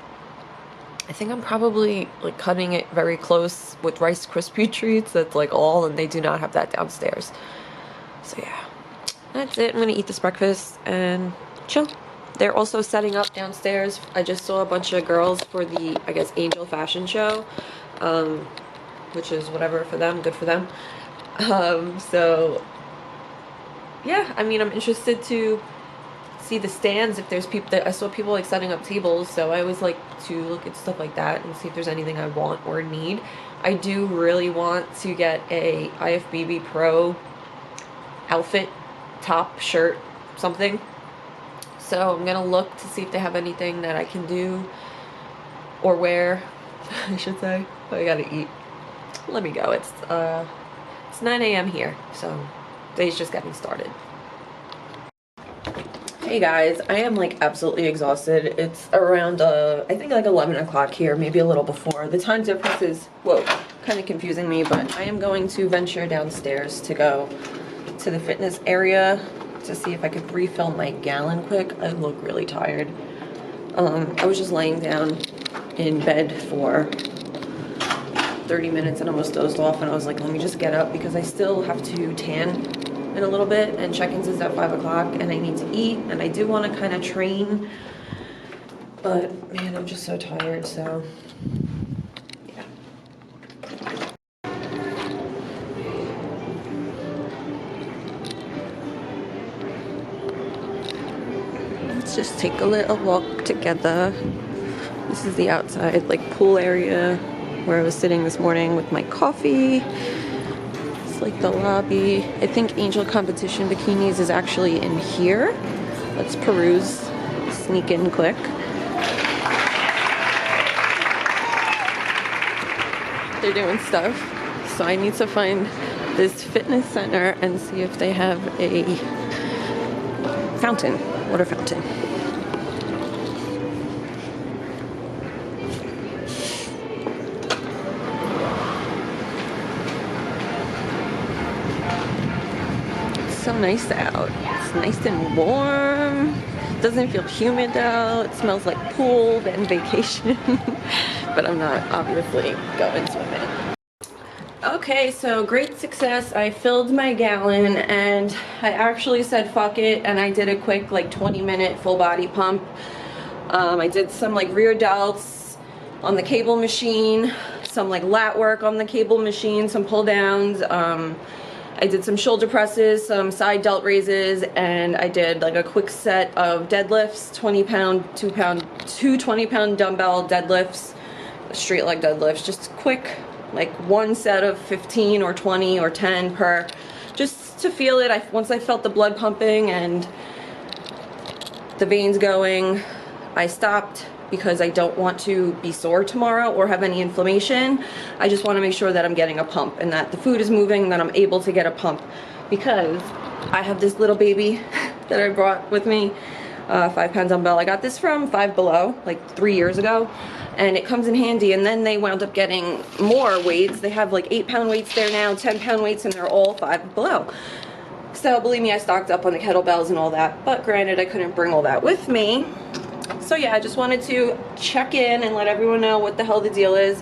I think I'm probably like cutting it very close with Rice Krispie treats. That's like all, and they do not have that downstairs. So yeah, that's it. I'm gonna eat this breakfast and chill. They're also setting up downstairs. I just saw a bunch of girls for the, I guess, Angel fashion show, which is whatever for them, good for them. So yeah, I mean, I'm interested to see the stands, if there's people that I saw people like setting up tables. So I always like to look at stuff like that and see if there's anything I want or need. I do really want to get a IFBB Pro outfit, top, shirt, something. So I'm gonna look to see if they have anything that I can do or wear, I should say. But I gotta eat. Let me go. It's 9 a.m. here, so day's just getting started. Hey guys, I am like absolutely exhausted. It's around I think like 11 o'clock here, maybe a little before. The time difference is, whoa, kind of confusing me, but I am going to venture downstairs to go to the fitness area to see if I could refill my gallon quick. I look really tired. I was just laying down in bed for 30 minutes and almost dozed off, and I was like, let me just get up because I still have to tan in a little bit, and check-ins is at 5 o'clock, and I need to eat, and I do want to kind of train, but man, I'm just so tired. So yeah. Let's just take a little walk together. This is the outside like pool area where I was sitting this morning with my coffee. It's like the lobby. I think Angel Competition Bikinis is actually in here. Let's peruse, sneak in quick. They're doing stuff, so I need to find this fitness center and see if they have a fountain, water fountain. So nice out. It's nice and warm. Doesn't feel humid out. It smells like pool and vacation. But I'm not obviously going swimming. Okay, so great success. I filled my gallon and I actually said fuck it, and I did a quick like 20-minute full body pump. I did some like rear delts on the cable machine, some like lat work on the cable machine, some pull downs. I did some shoulder presses, some side delt raises, and I did like a quick set of deadlifts, 20-pound, two 20-pound dumbbell deadlifts, straight leg deadlifts, just quick, like one set of 15 or 20 or 10 per, just to feel it. Once I felt the blood pumping and the veins going, I stopped because I don't want to be sore tomorrow or have any inflammation. I just want to make sure that I'm getting a pump and that the food is moving and that I'm able to get a pump, because I have this little baby that I brought with me, 5-pound dumbbell. I got this from Five Below like 3 years ago, and it comes in handy. And then they wound up getting more weights. They have like 8-pound weights there now, 10-pound weights, and they're all Five Below. So believe me, I stocked up on the kettlebells and all that, but granted I couldn't bring all that with me. So yeah, I just wanted to check in and let everyone know what the hell the deal is.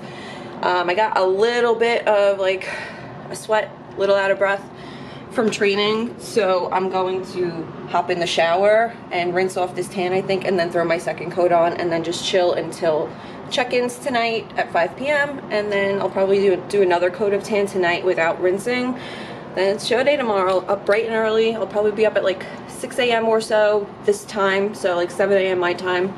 I got a little bit of like a sweat, a little out of breath from training, so I'm going to hop in the shower and rinse off this tan, I think, and then throw my second coat on and then just chill until check-ins tonight at 5 p.m. and then I'll probably do another coat of tan tonight without rinsing. Then it's show day tomorrow, up bright and early. I'll probably be up at like 6 a.m. or so this time, so like 7 a.m. my time,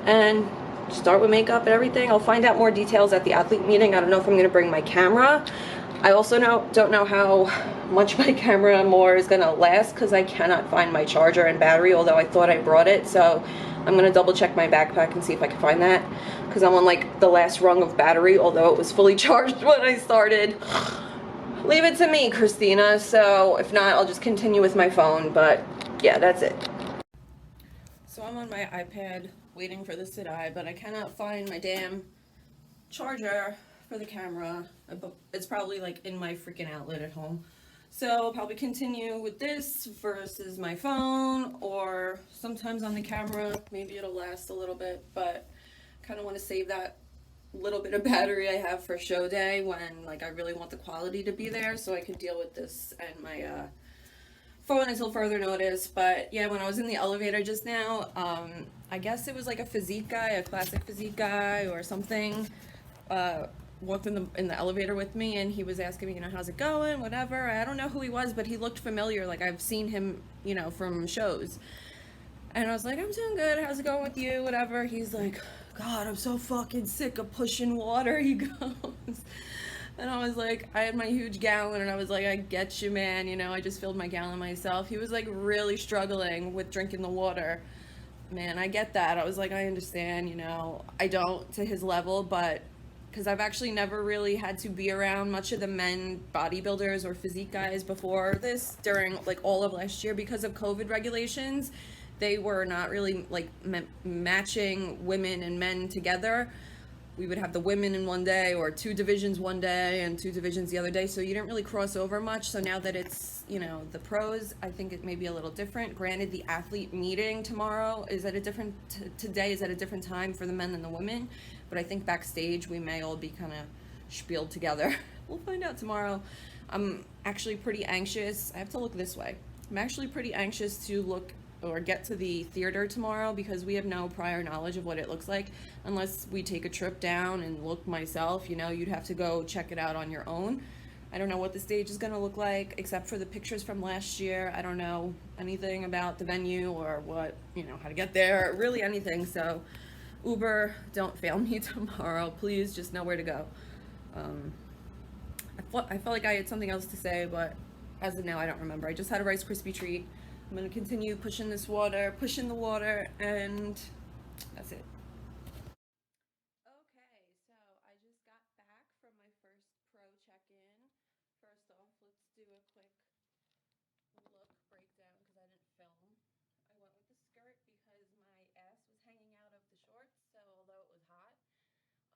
and start with makeup and everything. I'll find out more details at the athlete meeting. I don't know if I'm going to bring my camera. I also don't know how much my camera more is going to last because I cannot find my charger and battery, although I thought I brought it. So I'm going to double check my backpack and see if I can find that, because I'm on like the last rung of battery, although it was fully charged when I started. Leave it to me, Christina. So if not, I'll just continue with my phone, but yeah, that's it. So I'm on my iPad waiting for this to die, but I cannot find my damn charger for the camera. It's probably like in my freaking outlet at home. So I'll probably continue with this versus my phone, or sometimes on the camera. Maybe it'll last a little bit, but kind of want to save that little bit of battery I have for show day when like I really want the quality to be there, so I can deal with this and my phone until further notice. But yeah, when I was in the elevator just now, I guess it was like a physique guy, a classic physique guy or something, walked in the elevator with me, and he was asking me, you know, how's it going, whatever. I don't know who he was, but he looked familiar, like I've seen him, you know, from shows. And I was like, I'm doing good, how's it going with you, whatever. He's like, God, I'm so fucking sick of pushing water, he goes. And I was like, I had my huge gallon, and I was like, I get you, man, you know, I just filled my gallon myself. He was like really struggling with drinking the water. Man, I get that. I was like, I understand, you know, I don't to his level, but because I've actually never really had to be around much of the men bodybuilders or physique guys before this, during like all of last year, because of COVID regulations. They were not really like matching women and men together. We would have the women in one day, or 2 divisions one day and 2 divisions the other day, so you didn't really cross over much. So now that it's, you know, the pros, I think it may be a little different. Granted, the athlete meeting tomorrow is at a different today is at a different time for the men than the women, but I think backstage we may all be kind of spieled together. We'll find out tomorrow. I'm actually pretty anxious. I have to look this way. I'm actually pretty anxious to look or get to the theater tomorrow, because we have no prior knowledge of what it looks like unless we take a trip down and look myself. You know, you'd have to go check it out on your own. I don't know what the stage is going to look like except for the pictures from last year. I don't know anything about the venue or what, you know, how to get there, really anything. So Uber, don't fail me tomorrow, please. Just know where to go. I felt like I had something else to say, but as of now I don't remember. I just had a Rice Krispie treat. I'm going to continue pushing the water, and that's it. Okay, so I just got back from my first pro check-in. First off, let's do a quick look breakdown because I didn't film. I went with the skirt because my ass was hanging out of the shorts, so although it was hot,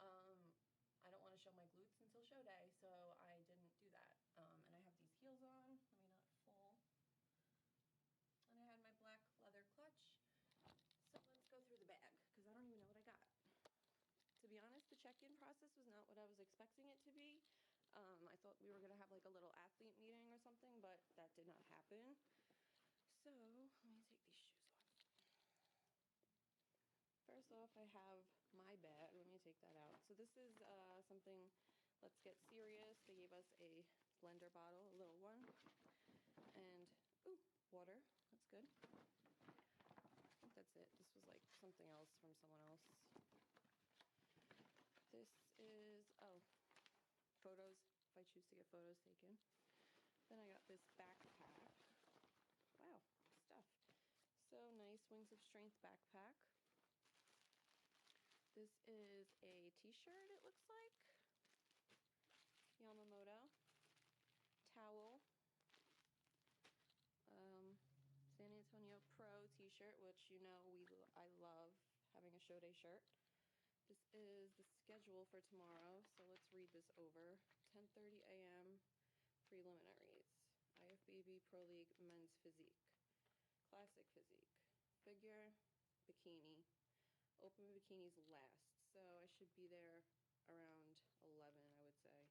I don't want to show my glutes until show day, so I didn't do that. And I have these heels on. Let me not fall. And I had my black leather clutch. So let's go through the bag, because I don't even know what I got. To be honest, the check-in process was not what I was expecting it to be. I thought we were going to have like a little athlete meeting or something, but that did not happen. So let me take these shoes off. First off, I have my bag. Let me take that out. So this is something, let's get serious. They gave us a blender bottle, a little one. And, ooh, water. That's good. I think that's it. This was like something else from someone else. This is, oh, photos, if I choose to get photos taken. Then I got this backpack. Wow, stuff. So nice, Wings of Strength backpack. This is a t-shirt, it looks like. Yamamoto. Towel. San Antonio Pro t-shirt, which you know I love having a show day shirt. This is the schedule for tomorrow, so let's read this over. 10:30 a.m. preliminaries. IFBB Pro League Men's Physique. Classic Physique. Figure, Bikini. Open bikinis last, so I should be there around 11, I would say.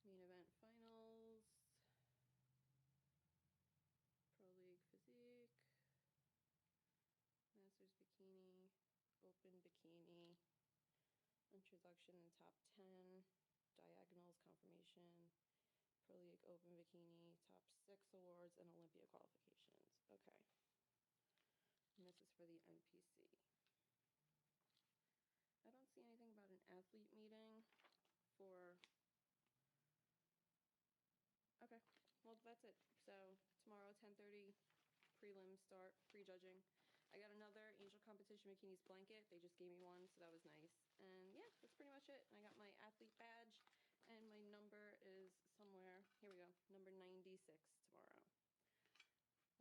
Main event finals. Pro League Physique. Masters Bikini. Open Bikini. Introduction and top 10. Diagonals confirmation. Pro League Open Bikini, top 6 awards and Olympia qualifications. Okay. And this is for the NPC. I don't see anything about an athlete meeting for... Okay, well, that's it. So tomorrow, 10:30, prelims start, prejudging. I got another Angel Competition Bikinis blanket. They just gave me one, so that was nice. And yeah, that's pretty much it. And I got my athlete badge, and my number is somewhere. Here we go, number 96 tomorrow.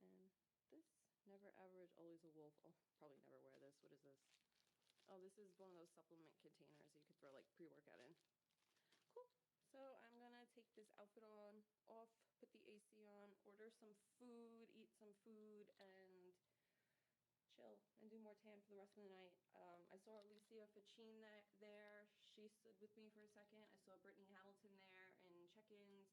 And this never average, always a wolf. I'll probably never wear this. What is this? Oh, this is one of those supplement containers that you could throw like pre-workout in. Cool. So I'm gonna take this outfit on, off, put the AC on, order some food, eat some food, and chill and do more tan for the rest of the night. I saw Alicia Fichin there. She stood with me for a second. I saw Brittany Hamilton there in check-ins.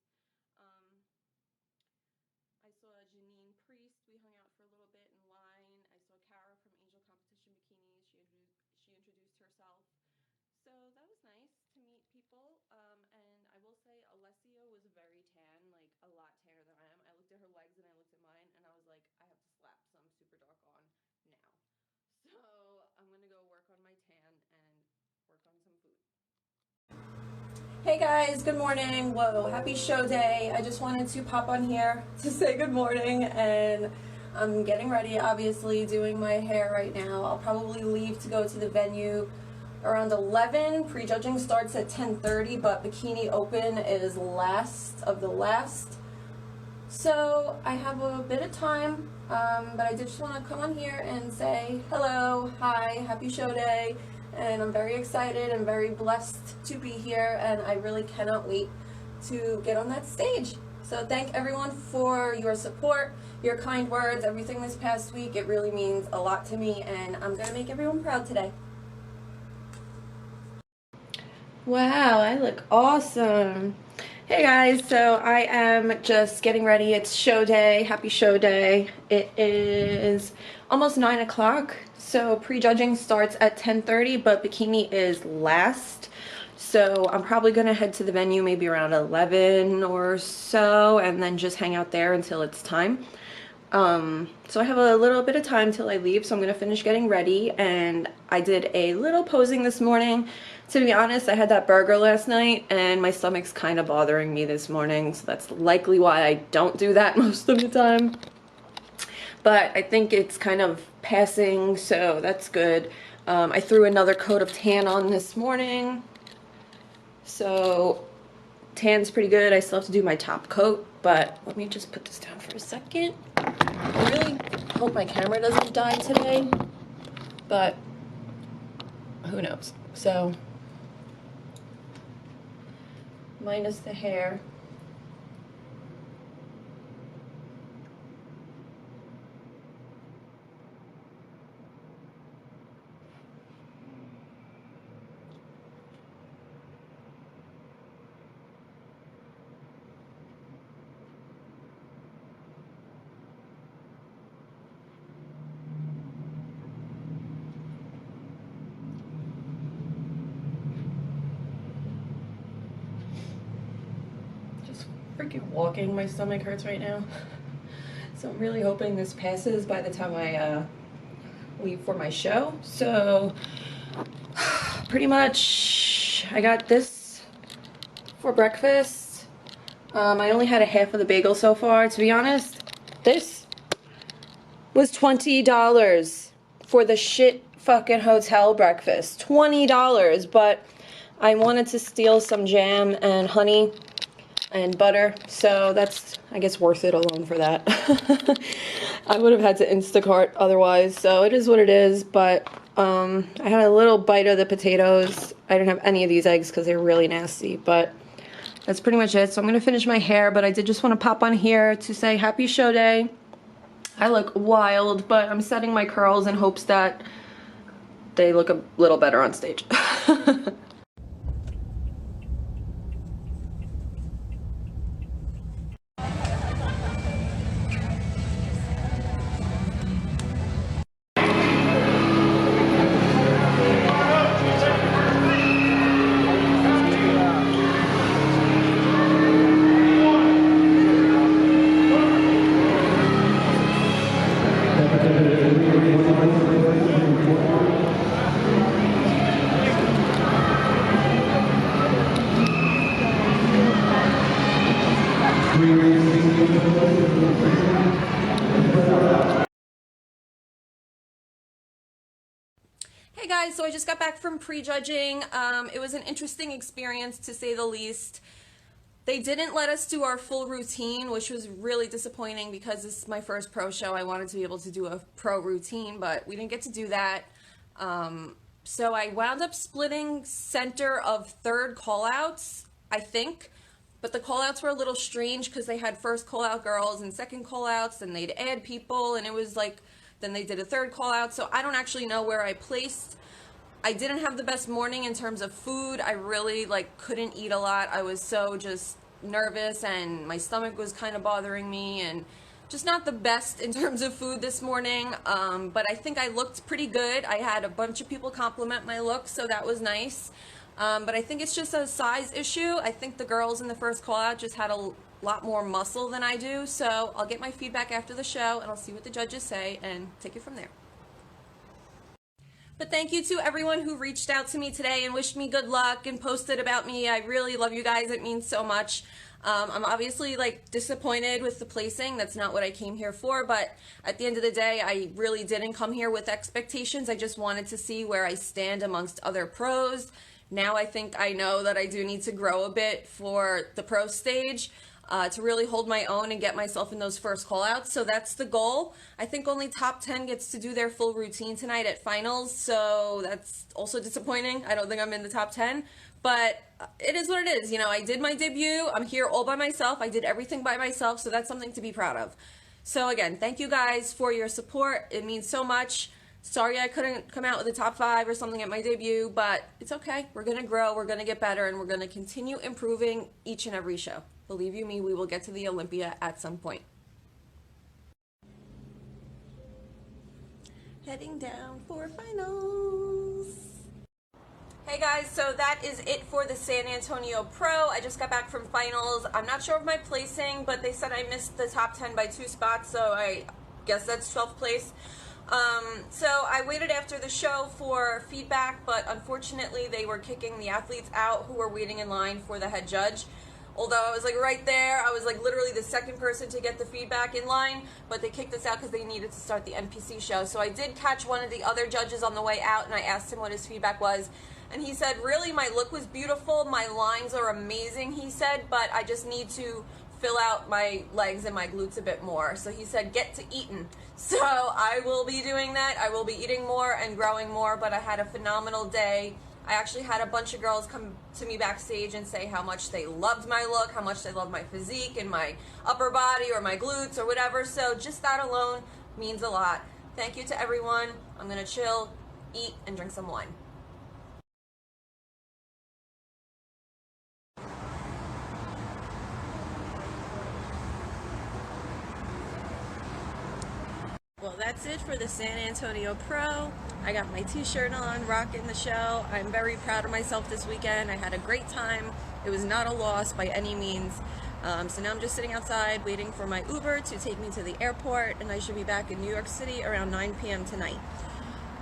I saw Janine Priest. We hung out for a little bit in line. I saw Kara from Angel Competition Bikinis. She introduced herself. So that was nice to meet people. And I will say Alessia was very tan, like a lot tanner than I am. I looked at her legs and I looked at mine and I was like, I have to slap some super dark on now. So I'm gonna go work on my tan and work on some food. Hey guys, good morning. Whoa, happy show day. I just wanted to pop on here to say good morning, and I'm getting ready, obviously, doing my hair right now. I'll probably leave to go to the venue around 11. Prejudging starts at 10:30, but Bikini Open is last of the last. So I have a bit of time, but I just want to come on here and say hello, hi, happy show day. And I'm very excited and very blessed to be here, and I really cannot wait to get on that stage. So thank everyone for your support, your kind words, everything this past week. It really means a lot to me, and I'm going to make everyone proud today. Wow, I look awesome. Hey guys, so I am just getting ready. It's show day. Happy show day. It is almost 9 o'clock. So prejudging starts at 10:30, but Bikini is last. So I'm probably going to head to the venue maybe around 11 or so and then just hang out there until it's time. So I have a little bit of time till I leave, so I'm going to finish getting ready. And I did a little posing this morning. To be honest, I had that burger last night and my stomach's kind of bothering me this morning, so that's likely why I don't do that most of the time. But I think it's kind of passing, so that's good. I threw another coat of tan on this morning, so tan's pretty good. I still have to do my top coat, but let me just put this down for a second. I really hope my camera doesn't die today, but who knows. So minus the hair. Freaking walking, my stomach hurts right now. So I'm really hoping this passes by the time I leave for my show. So pretty much I got this for breakfast. I only had a half of the bagel so far. To be honest, this was $20 for the shit fucking hotel breakfast. $20, but I wanted to steal some jam and honey and butter, so that's, I guess, worth it alone for that. I would have had to Instacart otherwise, so it is what it is. But I had a little bite of the potatoes. I didn't have any of these eggs because they're really nasty, but that's pretty much it. So I'm gonna finish my hair, but I did just want to pop on here to say happy show day. I look wild, but I'm setting my curls in hopes that they look a little better on stage. guys, so I just got back from prejudging. It was an interesting experience to say the least. They didn't let us do our full routine, which was really disappointing because this is my first pro show. I wanted to be able to do a pro routine, but we didn't get to do that. So I wound up splitting center of third callouts, I think. But the callouts were a little strange because they had first callout girls and second callouts, and they'd add people, and it was like, then they did a third callout. So I don't actually know where I placed. I didn't have the best morning in terms of food. I really couldn't eat a lot. I was so just nervous, and my stomach was kind of bothering me, and just not the best in terms of food this morning. But I think I looked pretty good. I had a bunch of people compliment my look, so that was nice. But I think it's just a size issue. I think the girls in the first call out just had a lot more muscle than I do. So I'll get my feedback after the show, and I'll see what the judges say and take it from there. But thank you to everyone who reached out to me today and wished me good luck and posted about me. I really love you guys. It means so much. I'm obviously disappointed with the placing. That's not what I came here for, but at the end of the day, I really didn't come here with expectations. I just wanted to see where I stand amongst other pros. Now I think I know that I do need to grow a bit for the pro stage to really hold my own and get myself in those first callouts. So that's the goal. I think only top 10 gets to do their full routine tonight at finals, so that's also disappointing. I don't think I'm in the top 10, but it is what it is. You know, I did my debut. I'm here all by myself. I did everything by myself, so that's something to be proud of. So again, thank you guys for your support. It means so much. Sorry I couldn't come out with a top 5 or something at my debut, but it's okay. We're going to grow, we're going to get better, and we're going to continue improving each and every show. Believe you me, we will get to the Olympia at some point. Heading down for finals. Hey guys, so that is it for the San Antonio Pro. I just got back from finals. I'm not sure of my placing, but they said I missed the top 10 by 2 spots, so I guess that's 12th place. So I waited after the show for feedback, but unfortunately they were kicking the athletes out who were waiting in line for the head judge. Although I was right there, I was literally the second person to get the feedback in line, but they kicked us out because they needed to start the NPC show. So I did catch one of the other judges on the way out, and I asked him what his feedback was. And he said, really, my look was beautiful, my lines are amazing, he said, but I just need to fill out my legs and my glutes a bit more. So he said, get to eating. So I will be doing that. I will be eating more and growing more, but I had a phenomenal day. I actually had a bunch of girls come to me backstage and say how much they loved my look, how much they loved my physique and my upper body or my glutes or whatever. So just that alone means a lot. Thank you to everyone. I'm gonna chill, eat, and drink some wine. Well, that's it for the San Antonio Pro. I got my t-shirt on, rocking the show. I'm very proud of myself this weekend. I had a great time. It was not a loss by any means. So now I'm just sitting outside waiting for my Uber to take me to the airport, and I should be back in New York City around 9 p.m. tonight.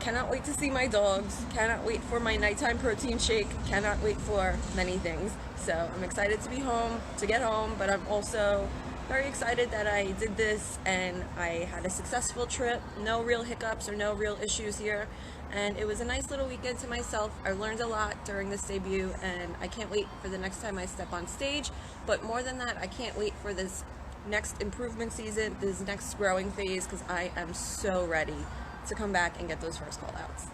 Cannot wait to see my dogs. Cannot wait for my nighttime protein shake. Cannot wait for many things. So I'm excited to be home, to get home, but I'm also very excited that I did this and I had a successful trip. No real hiccups or no real issues here. And it was a nice little weekend to myself. I learned a lot during this debut, and I can't wait for the next time I step on stage. But more than that, I can't wait for this next improvement season, this next growing phase, because I am so ready to come back and get those first call outs.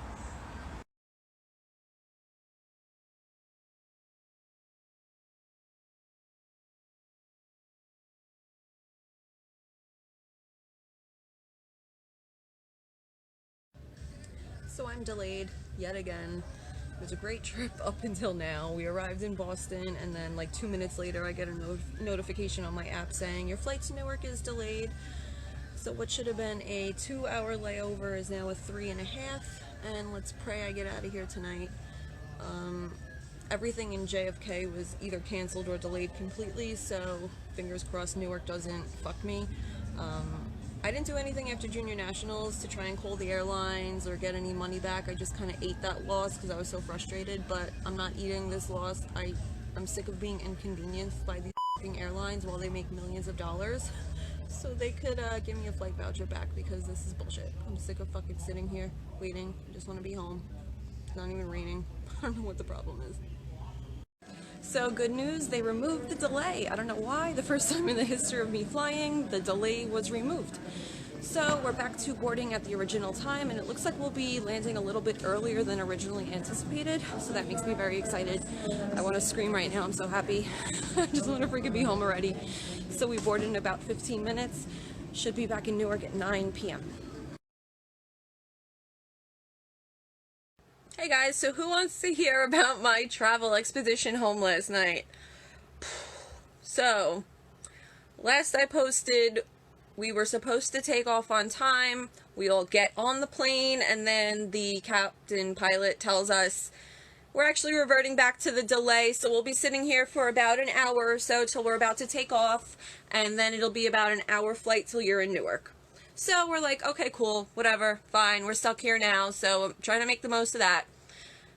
So I'm delayed yet again. It was a great trip up until now. We arrived in Boston, and then 2 minutes later I get a notification on my app saying your flight to Newark is delayed. So what should have been a 2-hour layover is now a 3.5, and let's pray I get out of here tonight. Everything in JFK was either canceled or delayed completely, so fingers crossed Newark doesn't fuck me. I didn't do anything after Junior Nationals to try and call the airlines or get any money back. I just kind of ate that loss because I was so frustrated, but I'm not eating this loss. I'm sick of being inconvenienced by these fucking airlines while they make millions of dollars. So they could give me a flight voucher back because this is bullshit. I'm sick of fucking sitting here waiting. I just want to be home. It's not even raining. I don't know what the problem is. So good news, they removed the delay. I don't know why. The first time in the history of me flying, the delay was removed. So we're back to boarding at the original time, and it looks like we'll be landing a little bit earlier than originally anticipated. So that makes me very excited. I want to scream right now. I'm so happy. I just want to freaking be home already. So we boarded in about 15 minutes. Should be back in Newark at 9 p.m. Hey guys, so who wants to hear about my travel expedition home last night? So, last I posted, we were supposed to take off on time. We all get on the plane, and then the captain pilot tells us we're actually reverting back to the delay, so we'll be sitting here for about an hour or so till we're about to take off, and then it'll be about an hour flight till you're in Newark. So we're like, okay, cool, whatever, fine, we're stuck here now, so I'm trying to make the most of that.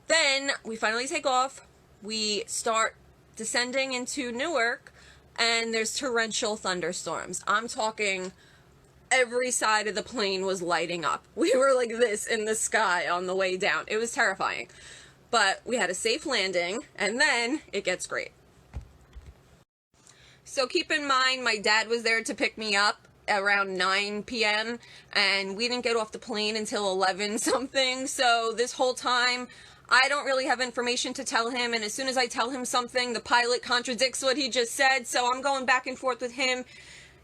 Then we finally take off, we start descending into Newark, and there's torrential thunderstorms. I'm talking every side of the plane was lighting up. We were like this in the sky on the way down. It was terrifying. But we had a safe landing, and then it gets great. So keep in mind, my dad was there to pick me up around 9 p.m. and we didn't get off the plane until 11 something. So this whole time, I don't really have information to tell him, and as soon as I tell him something, the pilot contradicts what he just said, so I'm going back and forth with him.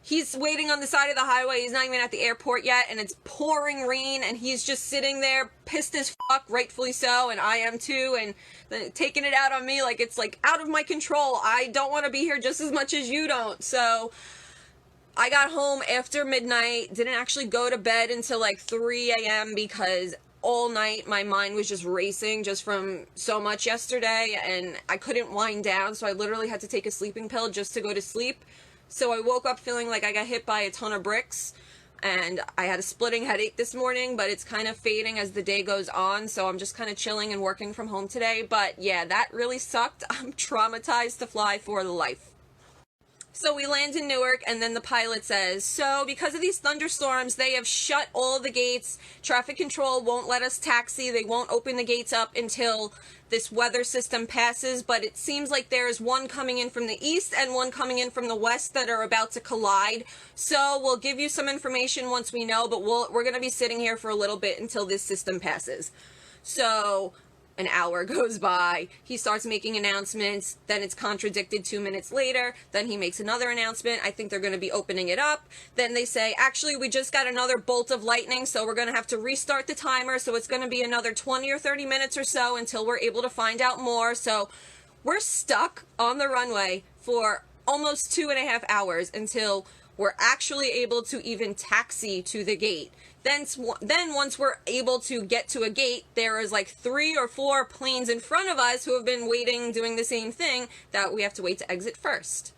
He's waiting on the side of the highway, he's not even at the airport yet, and it's pouring rain, and he's just sitting there, pissed as fuck, rightfully so, and I am too, and then taking it out on me like it's like out of my control. I don't want to be here just as much as you don't. So I got home after midnight, didn't actually go to bed until like 3 a.m. because all night my mind was just racing just from so much yesterday, and I couldn't wind down, so I literally had to take a sleeping pill just to go to sleep. So I woke up feeling like I got hit by a ton of bricks, and I had a splitting headache this morning, but it's kind of fading as the day goes on, so I'm just kind of chilling and working from home today. But yeah, that really sucked. I'm traumatized to fly for life. So we land in Newark, and then the pilot says, so because of these thunderstorms, they have shut all the gates. Traffic control won't let us taxi. They won't open the gates up until this weather system passes, but it seems like there is one coming in from the east and one coming in from the west that are about to collide. So we'll give you some information once we know, but we're going to be sitting here for a little bit until this system passes. So an hour goes by, he starts making announcements, then it's contradicted 2 minutes later, then he makes another announcement, I think they're going to be opening it up, then they say, actually we just got another bolt of lightning, so we're going to have to restart the timer, so it's going to be another 20 or 30 minutes or so until we're able to find out more. So we're stuck on the runway for almost 2.5 hours until we're actually able to even taxi to the gate. Then once we're able to get to a gate, there is like 3 or 4 planes in front of us who have been waiting, doing the same thing, that we have to wait to exit first.